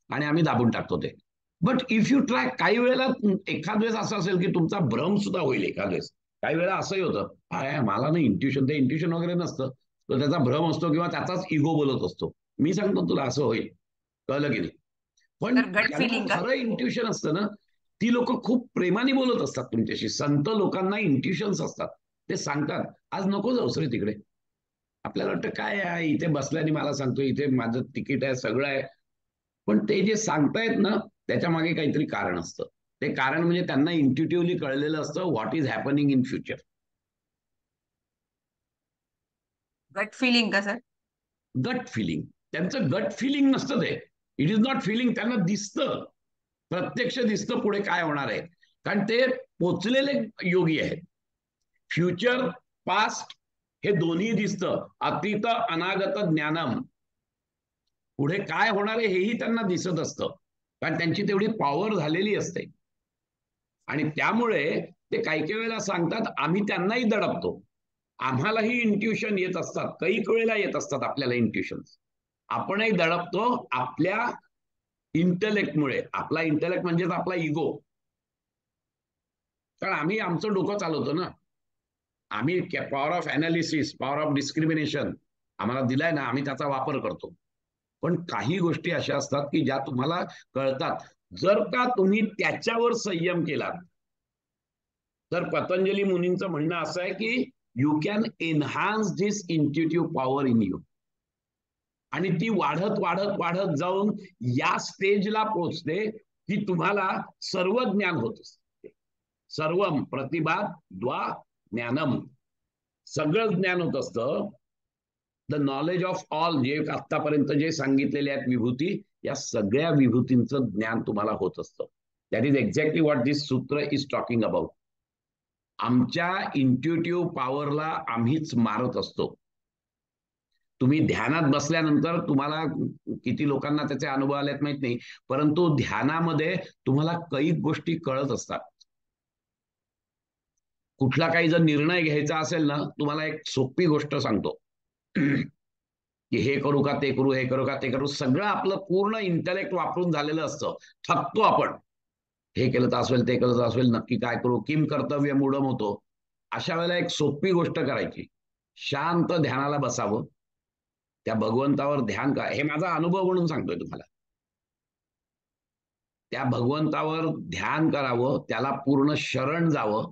आणि आम्ही दाबून टाकतो ते. बट इफ यू ट्राय, काही वेळेला एखाद वेळेस असं असेल की तुमचा भ्रम सुद्धा होईल एखाद वेळेस. काही वेळेला असंही होतं, मला ना इंट्युशन, ते इंट्युशन वगैरे नसतं, तो त्याचा भ्रम असतो किंवा त्याचाच इगो बोलत असतो. मी सांगतो तुला असं होईल, कळलं की नाही. पण गट ज्यांना फिलिंग का? खरं इंट्युशन असतं ना, ती लोक खूप प्रेमाने बोलत असतात तुमच्याशी. संत लोकांना इंट्युशन्स असतात, ते सांगतात आज नको जाऊस रे तिकडे. आपल्याला वाटतं काय आहे, इथे बसल्याने मला सांगतो, इथे माझं तिकीट आहे, सगळं आहे. पण ते जे सांगतायत ना, त्याच्या मागे काहीतरी कारण असतं. ते कारण म्हणजे त्यांना इंट्युटिव्हली कळलेलं असतं what is happening in future. Gut feeling का सर? Gut feeling. त्यांचं गट फिलिंग नसतं ते, इट इज नॉट फिलिंग. त्यांना दिसतं, प्रत्यक्ष दिसतं पुढे काय होणार आहे, कारण ते पोचलेले योगी आहेत. फ्युचर पास्ट हे दोन्ही दिसतं. अतीत अनागत ज्ञानम, पुढे काय होणार आहे हेही त्यांना दिसत असतं, कारण त्यांची तेवढी पॉवर झालेली असते. आणि त्यामुळे ते काही काही वेळेला सांगतात, आम्ही त्यांनाही दडपतो. आम्हालाही इंट्युशन येत असतात, काही वेळेला येत असतात आपल्याला इंट्युशन. आपणही दडपतो आपल्या इंटलेक्टमुळे. आपला इंटलेक्ट म्हणजेच आपला इगो, कारण आम्ही आमचं डोकं चालवतो ना. आम्ही power of analysis, power of discrimination आम्हाला दिलाय ना, आम्ही त्याचा वापर करतो. पण काही गोष्टी अशा असतात की ज्या तुम्हाला कळतात, जर का तुम्ही त्याच्यावर संयम केला. तर पतंजली मुनींचं म्हणणं असं आहे की you can enhance this intuitive power in you. आणि ती वाढत वाढत वाढत जाऊन या स्टेजला पोहोचते की तुम्हाला सर्व ज्ञान होत असते. सर्वम प्रतिभा द्वा ज्ञानम, सगळं ज्ञान होत असतं. द नॉलेज ऑफ ऑल, जे आतापर्यंत जे सांगितलेले आहेत विभूती, या सगळ्या विभूतींचं ज्ञान तुम्हाला होत असतं. दॅट इज एक्झॅक्टली व्हॉट दिस सूत्र इज टॉकिंग अबाउट. आमच्या इंट्युटिव्ह पॉवरला आम्हीच मारत असतो. तुम्ही ध्यानात बसल्यानंतर तुम्हाला किती लोकांना त्याचे अनुभव आलेत माहित नाही, परंतु ध्यानामध्ये तुम्हाला काही गोष्टी कळत असतात. कुठला काही जर निर्णय घ्यायचा असेल ना, तुम्हाला एक सोपी गोष्ट सांगतो की हे करू का ते करू, हे करू का ते करू, सगळं आपलं पूर्ण इंटलेक्ट वापरून झालेलं असतं. थकतो आपण, हे केलं तर असेल, ते केलं तर असेल, नक्की काय करू, किम कर्तव्य मूढम होतो. अशा वेळेला एक सोपी गोष्ट करायची, शांत ध्यानाला बसावं. त्या भगवंतावर ध्यान करा. हे माझा अनुभव म्हणून सांगतोय तुम्हाला. त्या भगवंतावर ध्यान करावं, त्याला पूर्ण शरण जावं,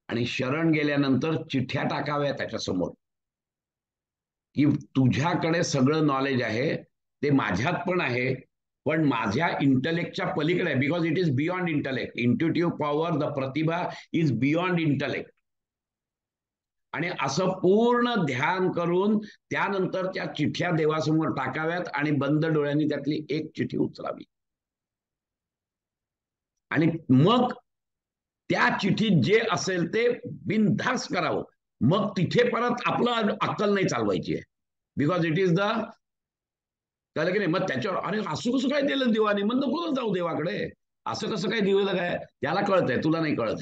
आणि शरण गेल्यानंतर चिठ्ठ्या टाकाव्या त्याच्यासमोर की तुझ्याकडे सगळं नॉलेज आहे, ते माझ्यात पण आहे, पण माझ्या इंटलेक्टच्या पलीकडे आहे. Because it is beyond intellect. Intuitive power, the pratibha is beyond intellect. आणि असं पूर्ण ध्यान करून त्यानंतर त्या चिठ्ठ्या देवासमोर टाकाव्यात आणि बंद डोळ्यांनी त्यातली एक चिठ्ठी उचलावी. आणि मग त्या चिठीत जे असेल ते बिनधास्त करावं. मग तिथे परत आपलं अक्कल नाही चालवायची आहे, बिकॉज इट इज द, कळलं की नाही. मग त्याच्यावर अरे असं कसं काय दिलं देवाने, मग नको जाऊ देवाकडे, असं कसं काय दिलं काय, त्याला कळतंय तुला नाही कळत.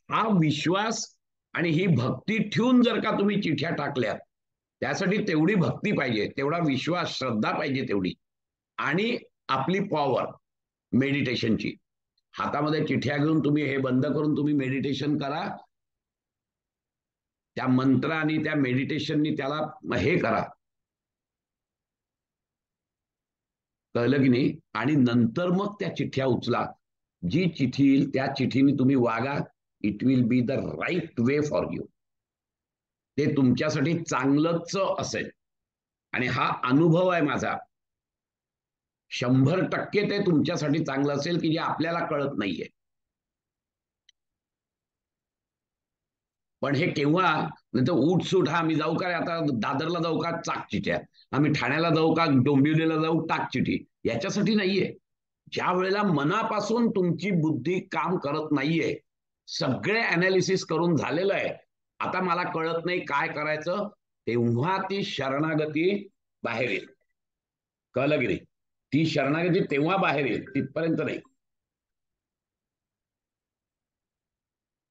हा विश्वास आणि ही भक्ती ठेवून जर का तुम्ही चिठ्या टाकल्यात, त्यासाठी तेवढी भक्ती पाहिजे, तेवढा विश्वास, श्रद्धा पाहिजे तेवढी, आणि आपली पॉवर मेडिटेशनची. हातामध्ये चिठ्या घेऊन तुम्ही हे बंद करून तुम्ही मेडिटेशन करा, त्या मंत्र आणि त्या मेडिटेशननी त्याला हे करा, कळलं की नाही. आणि नंतर मग त्या चिठ्ठ्या उचला, जी चिठी येईल त्या चिठीने तुम्ही वागा. It will be the right way for you. ते तुमच्यासाठी चांगलंच असेल. आणि हा अनुभव आहे माझा, 100% ते तुमच्यासाठी चांगलं असेल की जे आपल्याला कळत नाहीये. पण हे केव्हा, नाही तर उठसूट, हा मी जाऊ का आता दादरला जाऊ का, चाक चिठ्या, आम्ही ठाण्याला जाऊ का, डोंबिवलीला जाऊ, टाक चिठी, याच्यासाठी नाहीये. ज्या वेळेला मनापासून तुमची बुद्धी काम करत नाहीये, सगळे अनालिसिस करून झालेलं आहे, आता मला कळत नाही काय करायचं, तेव्हा ती शरणागती बाहेर येईल. कळलं की नाही. ती शरणागती तेव्हा बाहेर येईल, तिथपर्यंत नाही.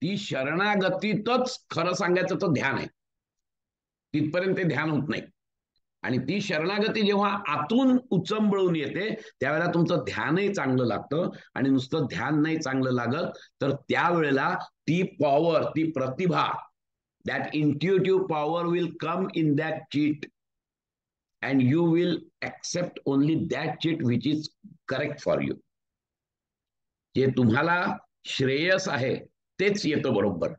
ती शरणागतीतच खरं सांगायचं तर ध्यान आहे, तिथपर्यंत ते ध्यान होत नाही. आणि ती शरणागती जेव्हा आतून उचंबळून येते, त्यावेळेला तुमचं ध्यानही चांगलं लागतं. आणि नुसतं ध्यान नाही चांगलं लागत, तर त्यावेळेला ती पॉवर, ती प्रतिभा, that intuitive power will come in that chit, and you will accept only that chit which is correct for you. जे तुम्हाला श्रेयस आहे तेच येतं बरोबर.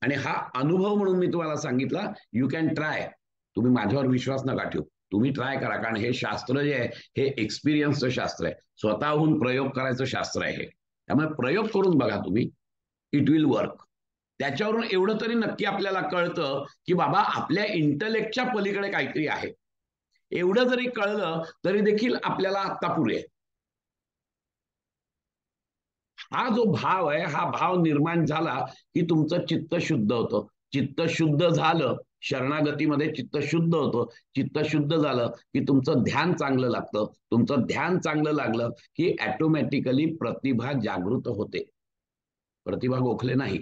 आणि हा अनुभव म्हणून मी तुम्हाला सांगितला. You can try. तुम्ही माझ्यावर विश्वास नका ठेवू, तुम्ही ट्राय करा. कारण हे शास्त्र जे आहे हे एक्सपिरियन्सचं शास्त्र आहे, स्वतःहून प्रयोग करायचं शास्त्र आहे. त्यामुळे प्रयोग करून बघा तुम्ही, इट विल वर्क. त्याच्यावरून एवढं तरी नक्की आपल्याला कळतं की बाबा आपल्या इंटलेक्टच्या पलीकडे काहीतरी आहे. एवढं जरी कळलं तरी देखील आपल्याला आत्ता पुरे आहे. हा जो भाव आहे, हा भाव निर्माण झाला की तुमचं चित्त शुद्ध होतं. चित्त शुद्ध झालं, शरणागतीमध्ये चित्त शुद्ध होतं. चित्त शुद्ध झालं की तुमचं ध्यान चांगलं लागतं. तुमचं ध्यान चांगलं लागलं की ऑटोमॅटिकली प्रतिभा जागृत होते. प्रतिभा गोखले नाही.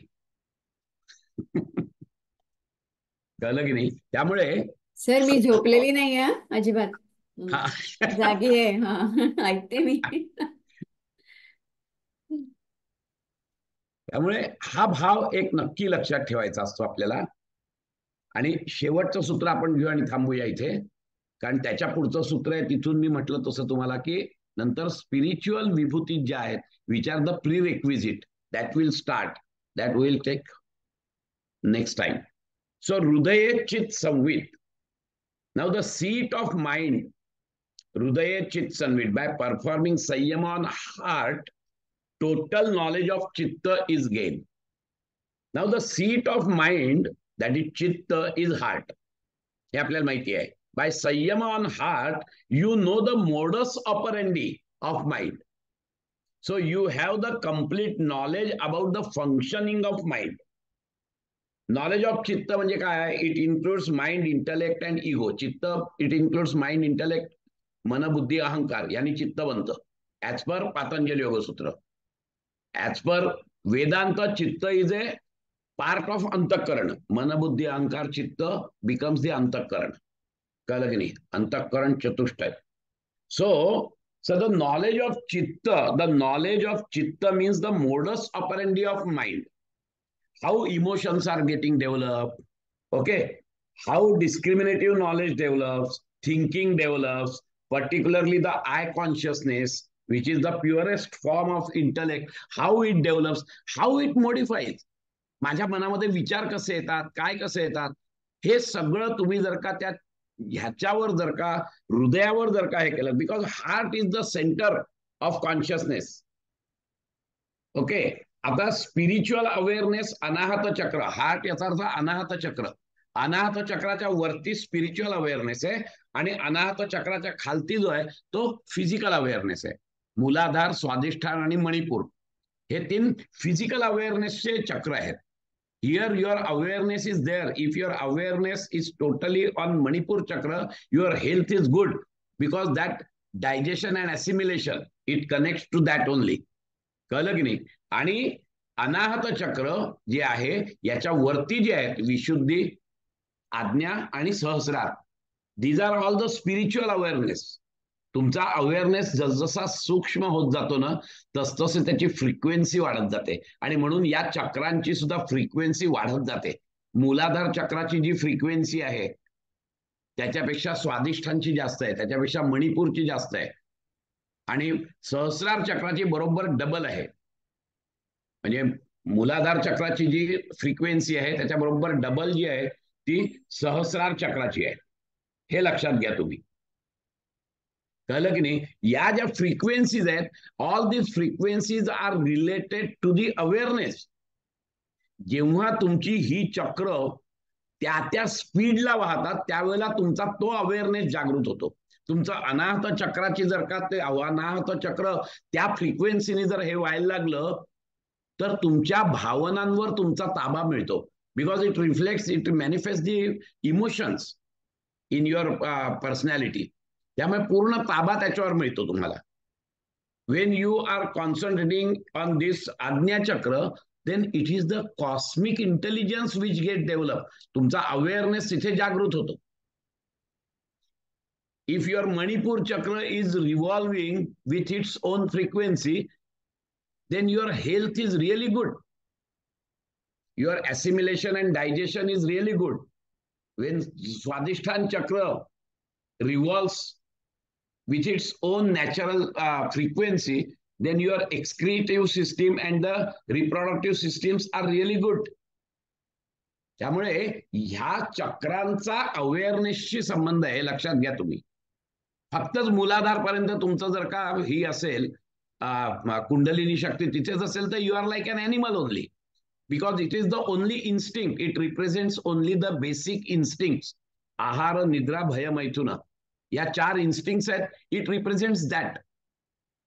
कळलं की नाही. त्यामुळे सर मी झोपलेली नाही आहे अजिबात, जागी आहे. हा ऐकते मी. त्यामुळे हा भाव एक नक्की लक्षात ठेवायचा असतो आपल्याला. आणि शेवटचं सूत्र आपण घेऊ आणि थांबूया इथे, कारण त्याच्या पुढचं सूत्र आहे. तिथून मी म्हटलं तसं तुम्हाला की नंतर स्पिरिच्युअल विभूती ज्या आहेत, which are the prerequisite, that will start, that will take next time. So हृदये चित संवित. Now the seat of mind, हृदये चित संवित, by performing samyam on heart, total knowledge of chitta is gained. Now the seat of mind, that is chitta, is heart. हे आपल्याला माहिती आहे. By संयम on heart, you know the modus operandi of mind. So you have the complete knowledge about the functioning of mind. Knowledge of चित्त म्हणजे काय? It includes mind, intellect and ego. चित्त, it includes mind, intellect, मन, बुद्धी, अहंकार, यानी चित्त बनतं. As per पातंजली Yogasutra. As per Vedanta, chitta is a part of antakaran. Mana, buddhi, ahankar, chitta becomes the antakaran. कळलं की नाही. अंतःकरण चतुष्टय. So the knowledge of chitta means the modus operandi of mind. How emotions are getting developed. Okay. How discriminative knowledge develops, thinking develops, particularly the I consciousness, which is the purest form of intellect, how it develops, how it modifies. माझ्या मनामध्ये विचार कसे येतात, काय कसे येतात, हे सगळं तुम्ही जर का त्या ह्याच्यावर जर का हृदयावर जर का हे केलं, because heart is the centre of consciousness. Okay. आता स्पिरिच्युअल अवेअरनेस, अनाहत चक्र, हार्ट याचा अर्थ अनाहत चक्र. अनाहत चक्राच्या वरती स्पिरिच्युअल अवेअरनेस आहे आणि अनाहत चक्राच्या खालती जो आहे तो फिजिकल अवेअरनेस आहे. मूलाधार, स्वादिष्ठान आणि मणिपूर हे 3 फिजिकल अवेअरनेसचे चक्र आहेत. Here your awareness is there. If your awareness is totally on Manipur chakra, your health is good because that digestion and assimilation, it connects to that only. कळलं की नाही? आणि अनाहत चक्र जे आहे याच्या वरती जे आहेत विशुद्धी, आज्ञा आणि सहस्रार, these are all the spiritual awareness. तुमचा अवेअरनेस जसजसा सूक्ष्म होत जातो ना तसतसे त्याची फ्रिक्वेन्सी वाढत जाते आणि म्हणून या चक्रांची सुद्धा फ्रिक्वेन्सी वाढत जाते. मूलाधार चक्राची जी फ्रिक्वेन्सी आहे त्याच्यापेक्षा स्वादिष्ठांची जास्त आहे, त्याच्यापेक्षा मणिपूरची जास्त आहे आणि सहस्रार चक्राची बरोबर डबल आहे. म्हणजे मूलाधार चक्राची जी फ्रिक्वेन्सी आहे त्याच्याबरोबर डबल जी आहे ती सहस्रार चक्राची आहे. हे लक्षात घ्या तुम्ही. कळलं की नाही? या ज्या फ्रिक्वेन्सीज आहेत, all these frequencies are related to the awareness. जेव्हा तुमची ही चक्र त्या स्पीडला वाहतात त्यावेळेला तुमचा तो अवेअरनेस जागृत होतो. तुमचं अनाहत चक्राची जर का ते अनाहत चक्र त्या फ्रिक्वेन्सीने जर हे व्हायला लागलं तर तुमच्या भावनांवर तुमचा ताबा मिळतो. Because it reflects, it manifest the emotions in your personality. त्यामुळे पूर्ण ताबा त्याच्यावर मिळतो तुम्हाला. Wien you R concentrating on दिस आज्ञा चक्र, then it is the cosmic intelligence which get developed. तुमचा अवेअरनेस तिथे जागृत होतो. If your Manipur chakra is revolving with its own frequency, then your health is really good. Your assimilation and digestion is really good. When Swadhisthana chakra revolves with its own natural frequency, then your excretive system and the reproductive systems are really good. त्यामुळे ह्या चक्रांचा अवेअरनेसशी संबंध आहे, लक्षात घ्या तुम्ही. फक्तच मूलाधार पर्यंत तुमचं जर का ही असेल कुंडलिनी शक्ती तिथेच असेल तर you are like an animal only, because it is the only instinct. It represents only the basic instinct. आहार, निद्रा, भय, मैथुन या 4 इन्स्टिंक्ट्स आहेत. It represents that.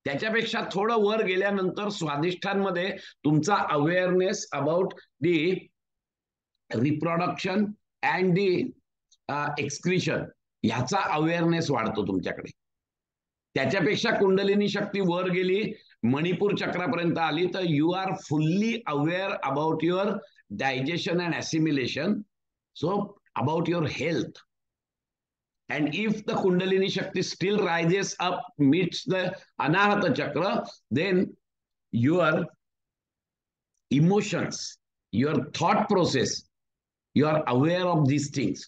त्याच्यापेक्षा थोडं वर गेल्यानंतर स्वादिष्ठांमध्ये तुमचा awareness about the reproduction and the excretion ह्याचा अवेअरनेस वाढतो तुमच्याकडे. त्याच्यापेक्षा कुंडलिनी शक्ती वर गेली, मणिपूर चक्रापर्यंत आली तर you are fully aware about your digestion and assimilation, so about your health. And if the Kundalini Shakti still rises up meets the Anahata Chakra, then your emotions, your thought process, you are aware of these things.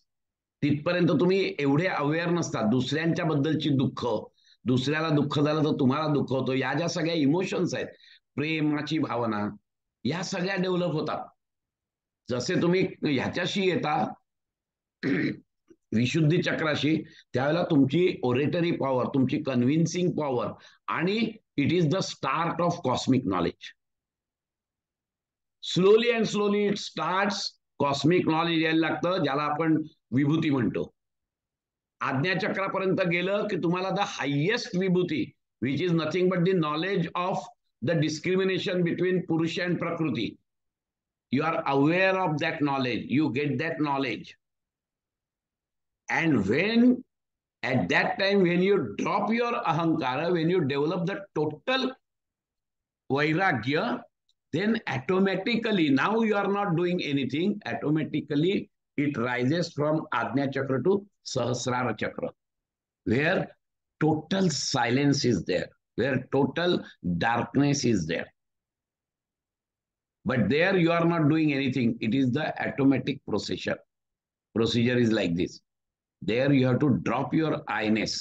तिथपर्यंत तुम्ही एवढे अवेअर नसतात. दुसऱ्यांच्या बद्दलची दुःख, दुसऱ्याला दुःख झालं तर तुम्हाला दुःख होतं, या ज्या सगळ्या इमोशन्स आहेत, प्रेमाची भावना, या सगळ्या डेव्हलप होतात. जसे तुम्ही ह्याच्याशी येता विशुद्धी चक्राशी, त्यावेळेला तुमची ओरेटरी पॉवर, तुमची कन्व्हिन्सिंग पॉवर आणि it is the start of cosmic knowledge. Slowly and slowly it starts cosmic knowledge यायला लागतं, ज्याला आपण विभूती म्हणतो. आज्ञा चक्रापर्यंत गेलं की तुम्हाला the highest vibhuti, which is nothing but the knowledge of the discrimination between purusha and prakriti. You are aware of that knowledge, you get that knowledge. And when at that time, when you drop your ahankara, when you develop the total vairagya, then automatically, now you are not doing anything, automatically it rises from Ajna Chakra to Sahasrara Chakra, where total silence is there, where total darkness is there. But there you are not doing anything. It is the automatic procedure. Procedure is like this. There you have to drop your I-ness.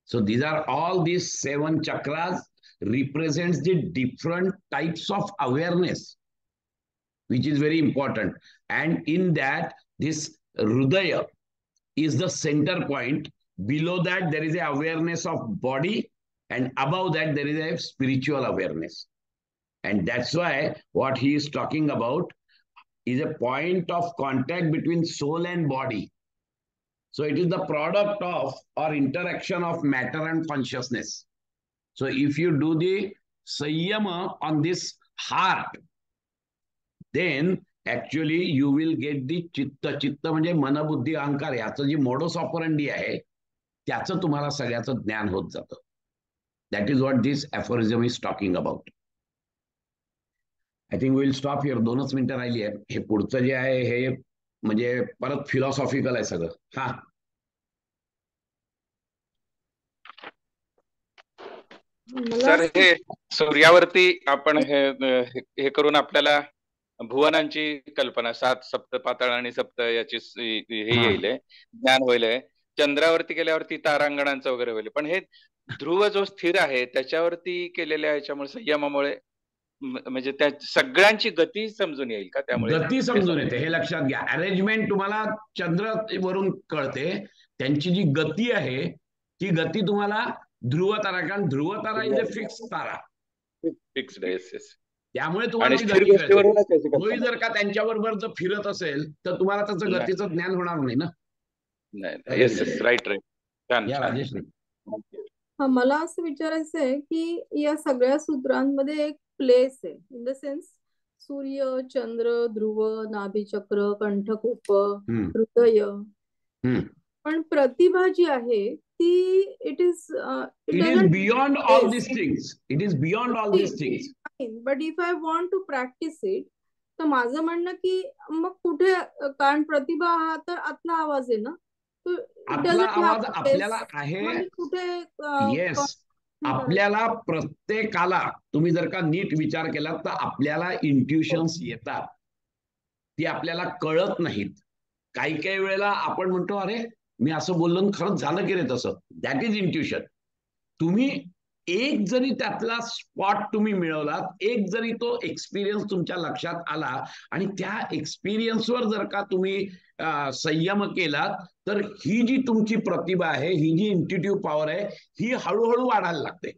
So these are all these 7 chakras represents the different types of awareness, which is very important. And in that, this Hridaya is the center point. Below that, there is a awareness of body. And above that, there is a spiritual awareness. And that's why what he is talking about is a point of contact between soul and body. So it is the product of or interaction of matter and consciousness. So if you do the Sanyama on this heart, then actually you will get the चित्त म्हणजे मनबुद्धी अहंकार याचं जी मोडस ऑपरंडी आहे त्याचं तुम्हाला सगळ्याचं ज्ञान होत जातं. That is what this aphorism is talking about. I think we will stop here. 2च मिनिटं राहिली आहे. हे पुढचं जे आहे हे म्हणजे परत फिलॉसॉफिकल आहे सगळं. हा सर, हे सूर्यावरती आपण हे करून आपल्याला भुवनांची कल्पना 7 सप्तपाताळ आणि सप्त याची हे येईल, ज्ञान होईल. चंद्रावरती गेल्यावरती तारांगणांचं वगैरे होईल. पण हे ध्रुव जो स्थिर आहे त्याच्यावरती केलेल्या याच्यामुळे संयमामुळे म्हणजे त्या सगळ्यांची गती समजून येईल का? त्यामुळे गती समजून येते, हे लक्षात घ्या. अरेंजमेंट तुम्हाला चंद्र वरून कळते, त्यांची जी गती आहे ती गती तुम्हाला ध्रुव तारा, कारण Dhruv tara is a fix tara, fixed आहे. त्यामुळे तुम्हाला तोही जर का त्यांच्याबरोबर जर फिरत असेल तर तुम्हाला त्याचं गतीचं ज्ञान होणार नाही ना. Yes, right. या राजेश. हा, मला असं विचारायचं आहे की या सगळ्या सूत्रांमध्ये एक प्लेस आहे, इन द सेन्स सूर्य, चंद्र, ध्रुव, नाभिचक्र, कंठकूप, हृदय. पण प्रतिभा जी आहे ती it is beyond all this things. It is beyond all this things. But if I want to practice it, तर माझं म्हणणं की मग कुठे, कारण प्रतिभा हा तर आतला आवाज आहे ना, आतला आवाज आपल्याला आहे. कुठे येस, आपल्याला प्रत्येकाला तुम्ही जर का नीट विचार केला तर आपल्याला इंट्युशन्स येतात, ती आपल्याला कळत नाहीत. काही काही वेळेला आपण म्हणतो अरे मी असं बोललो खरंच झालं की रे तसं. That is intuition. तुम्ही एक जरी त्यातला स्पॉट तुम्ही मिळवलात, एक जरी तो एक्सपिरियन्स तुमच्या लक्षात आला आणि त्या एक्सपिरियन्सवर जर का तुम्ही संयम केलात तर ही जी तुमची प्रतिभा आहे, ही जी इंट्युटिव्ह पॉवर आहे, ही हळूहळू वाढायला लागते.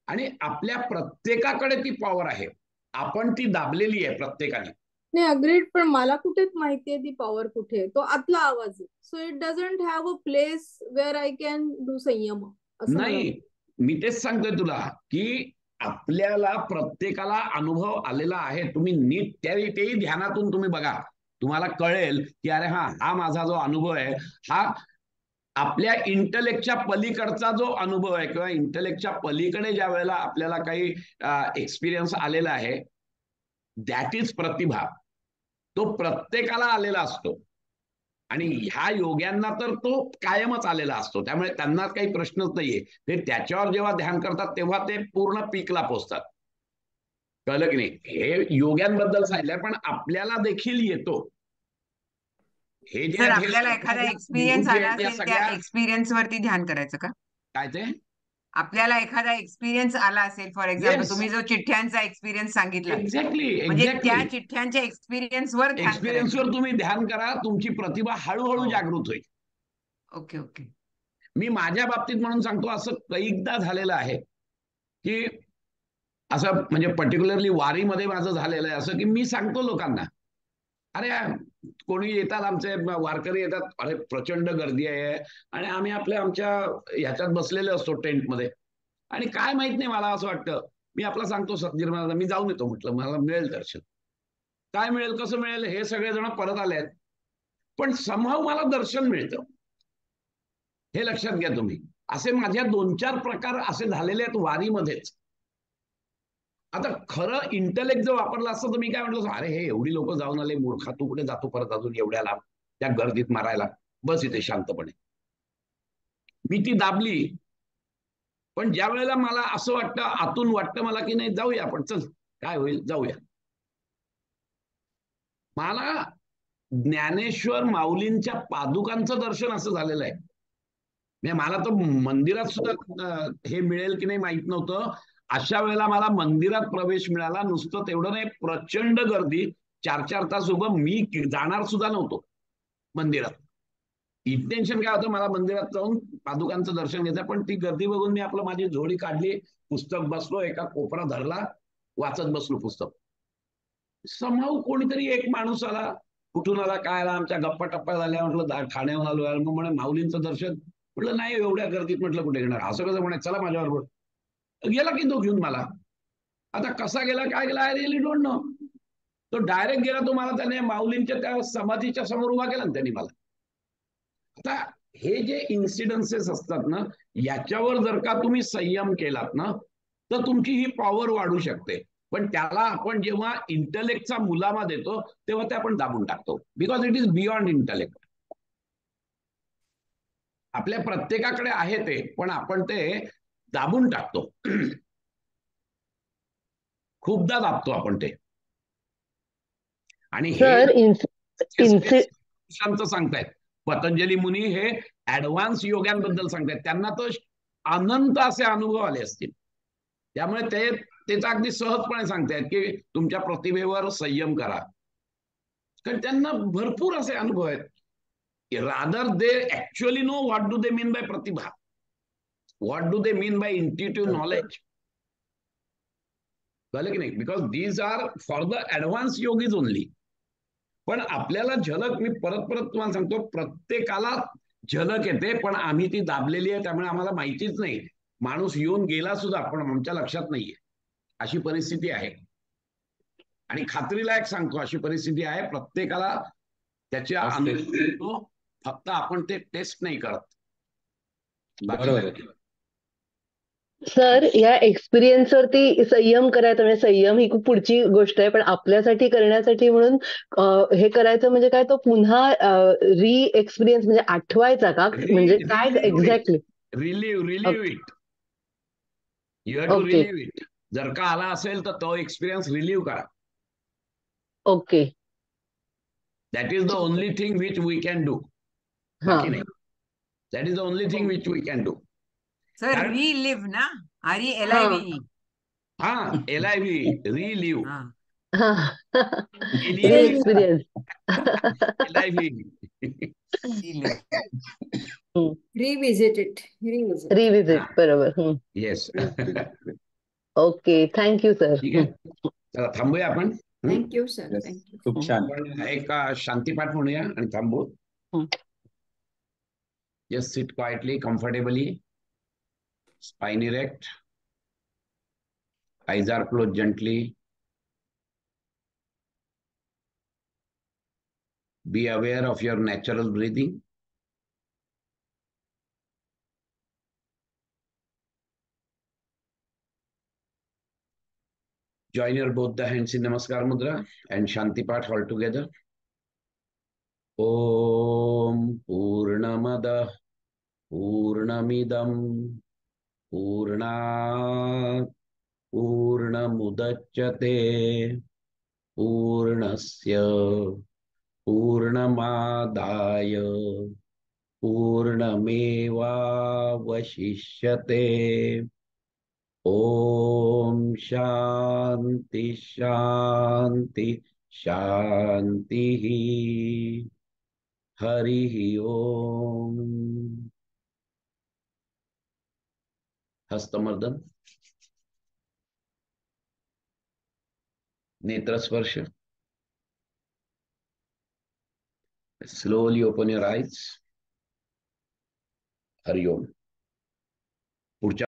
आणि आपल्या प्रत्येकाकडे ती पॉवर आहे, आपण ती दाबलेली आहे प्रत्येकाने. नाही, अग्रीड. पण मला कुठेच माहितीये ती पॉवर कुठे आहे, तो आतला आवाज आहे. So it doesn't have a place where I can do संयम. नाही, मी तेच सांगतोय तुला की आपल्याला प्रत्येकाला अनुभव आलेला आहे. तुम्ही नीट तेही ध्यानातून तुम्ही बघा, तुम्हाला कळेल की अरे हा माझा जो अनुभव आहे हा आपल्या इंटलेक्टच्या पलीकडचा जो अनुभव आहे, किंवा इंटलेक्टच्या पलीकडे ज्या वेळेला आपल्याला काही एक्सपिरियन्स आलेला आहे, दॅट इज प्रतिभा. तो प्रत्येकाला आलेला असतो आणि ह्या योग्यांना तर तो कायमच आलेला असतो. त्यामुळे त्यांना काही प्रश्नच नाहीये. ते त्याच्यावर जेव्हा ध्यान करतात तेव्हा ते पूर्ण पीकला पोहोचतात. कळलं की नाही? हे योग्यांबद्दल सांगितलंय, पण आपल्याला देखील येतो. हे जे आपल्याला एखादा एक्सपिरियन्स आला असेल त्या एक्सपिरियन्स वरती ध्यान करायचं का? काय ते? आपल्याला एखादा एक्सपिरियन्स आला असेल, फॉर एक्झाम्पल तुम्ही जो चिठ्ठ्यांचा एक्सपिरियन्स सांगितला, एक्झॅक्टली, म्हणजे त्या चिठ्ठ्यांच्या एक्सपिरियन्सवर तुम्ही ध्यान करा, तुमची प्रतिभा हळूहळू जागृत होईल. Okay okay. मी माझ्या बाबतीत म्हणून सांगतो, असं कैकदा झालेलं आहे की असं म्हणजे पर्टिक्युलरली वारीमध्ये माझं झालेलं आहे असं की मी सांगतो लोकांना, अरे कोणी येतात, आमचे वारकरी येतात, अरे प्रचंड गर्दी आहे आणि आम्ही आमच्या ह्याच्यात बसलेले असतो टेंटमध्ये, आणि काय माहित नाही मला असं वाटतं, मी आपला सांगतो सद्गीर महाराज मी जाऊन येतो, म्हटलं मला मिळेल दर्शन. काय मिळेल, कसं मिळेल, हे सगळेजण परत आले आहेत, पण समहाव मला दर्शन मिळतं. हे लक्षात घ्या तुम्ही. असे माझ्या 2-4 प्रकार असे झालेले आहेत वारीमध्येच. आता खरं इंटलेक्ट जर वापरला असतं तर मी काय म्हटलं, अरे हे एवढी लोक जाऊन आले, मूर्खा तू कुठे जातो परत अजून एवढ्या लांब त्या गर्दीत मारायला, बस इथे शांतपणे. मी ती दाबली. पण ज्या वेळेला मला असं वाटतं, आतून वाटतं मला की नाही जाऊया आपण, चल काय होईल जाऊया, मला ज्ञानेश्वर माऊलींच्या पादुकांचं दर्शन असं झालेलं आहे. मला तर मंदिरात सुद्धा हे मिळेल की नाही माहित नव्हतं. अशा वेळेला मला मंदिरात प्रवेश मिळाला. नुसतं तेवढं नाही, प्रचंड गर्दी, 4-4 तास उभं, मी जाणार सुद्धा नव्हतो मंदिरात. इंटेन्शन काय होतं, मला मंदिरात जाऊन पादुकांचं दर्शन घ्यायचं, पण ती गर्दी बघून मी माझी झोळी काढली, पुस्तक बसलो, एका कोपरा धरला, वाचत बसलो पुस्तक. समहाऊ कोणीतरी एक माणूस आला, कुठून आला काय आला, आमच्या गप्पा टप्पा झाल्या, म्हटलं ठाण्याहून आलो, मग म्हणे माऊलींचं दर्शन. म्हटलं नाही एवढ्या गर्दीत म्हटलं कुठे घेणार, असं कसं म्हणायचं, चला माझ्याबरोबर. गेला की तो घेऊन मला. आता कसा गेला काय गेला आय रिअली डोंट नो. तो डायरेक्ट गेला, तो मला त्याने माऊलींच्या त्या समाधीच्या समोर उभा केला ना त्यांनी मला. आता हे जे इन्सिडन्सेस असतात ना, याच्यावर जर का तुम्ही संयम केलात ना, तर तुमची ही पॉवर वाढू शकते. पण त्याला आपण जेव्हा इंटलेक्टचा मुलामा देतो तेव्हा ते आपण दाबून टाकतो, because it is beyond intellect. आपल्या प्रत्येकाकडे आहे ते, पण आपण ते दाबून टाकतो. खूपदा दाबतो आपण ते. आणि हे सांगतायत पतंजली मुनी, हे ऍडव्हान्स योग्यांबद्दल सांगतायत. त्यांना तर अनंत असे अनुभव आले असतील, त्यामुळे ते त्याचा अगदी सहजपणे सांगतायत की तुमच्या प्रतिभेवर संयम करा, कारण त्यांना भरपूर असे अनुभव आहेत. Rather they actually know what do they mean by pratibha, what do they mean by intuitive knowledge. कळलं की नाही? Because these are for the advance yogis only. पण आपल्याला झलक, मी परत परत तुम्हाला सांगतो, प्रत्येकाला झलक येते, पण आम्ही ती दाबलेली आहे, त्यामुळे आम्हाला माहितीच नाही. माणूस येऊन गेला सुद्धा पण आमच्या लक्षात नाहीये, अशी परिस्थिती आहे. आणि खात्रीला एक सांगतो, अशी परिस्थिती आहे, प्रत्येकाला त्याच्या अनुभव येतो, फक्त आपण ते टेस्ट नाही करत. बरोबर. सर, या एक्सपिरियन्स वरती संयम करायचा, म्हणजे संयम ही खूप पुढची गोष्ट आहे, पण आपल्यासाठी करण्यासाठी म्हणून हे करायचं म्हणजे काय, तो पुन्हा री एक्सपिरियन्स म्हणजे आठवायचा का, म्हणजे काय exactly? Relive it. You have to relive it. जर का आला असेल तर तो एक्सपिरियन्स रिलीव्ह करा. Okay. That is the only thing which we can do. बाकी नाही. That is the only thing which we can do. Sir relive ना, RELIVE. हा, LIV, रिलीव्ह. एक्सपिरियन्स. रिव्हिजिट. बरोबर. येस. Okay, thank you sir. ठीक आहे, चला थांबूया आपण. Thank you sir. थँक्यू. खूप छान. एक शांतिपाठ म्हणूया आणि थांबू. Just sit quietly, comfortably, spine erect, eyes are closed gently. Be aware of your natural breathing. Join your both the hands in Namaskar Mudra and Shantipat all together. Om Purnamada Purnamidam Purnat Purnamudachyate Purnasya Purnamadaya Purnamevavashishyate. Om Shanti Shanti Shanti. Harihi Om. हस्तमर्दन, नेत्रस्पर्श. Slowly open your eyes. Hari Om. पुढच्या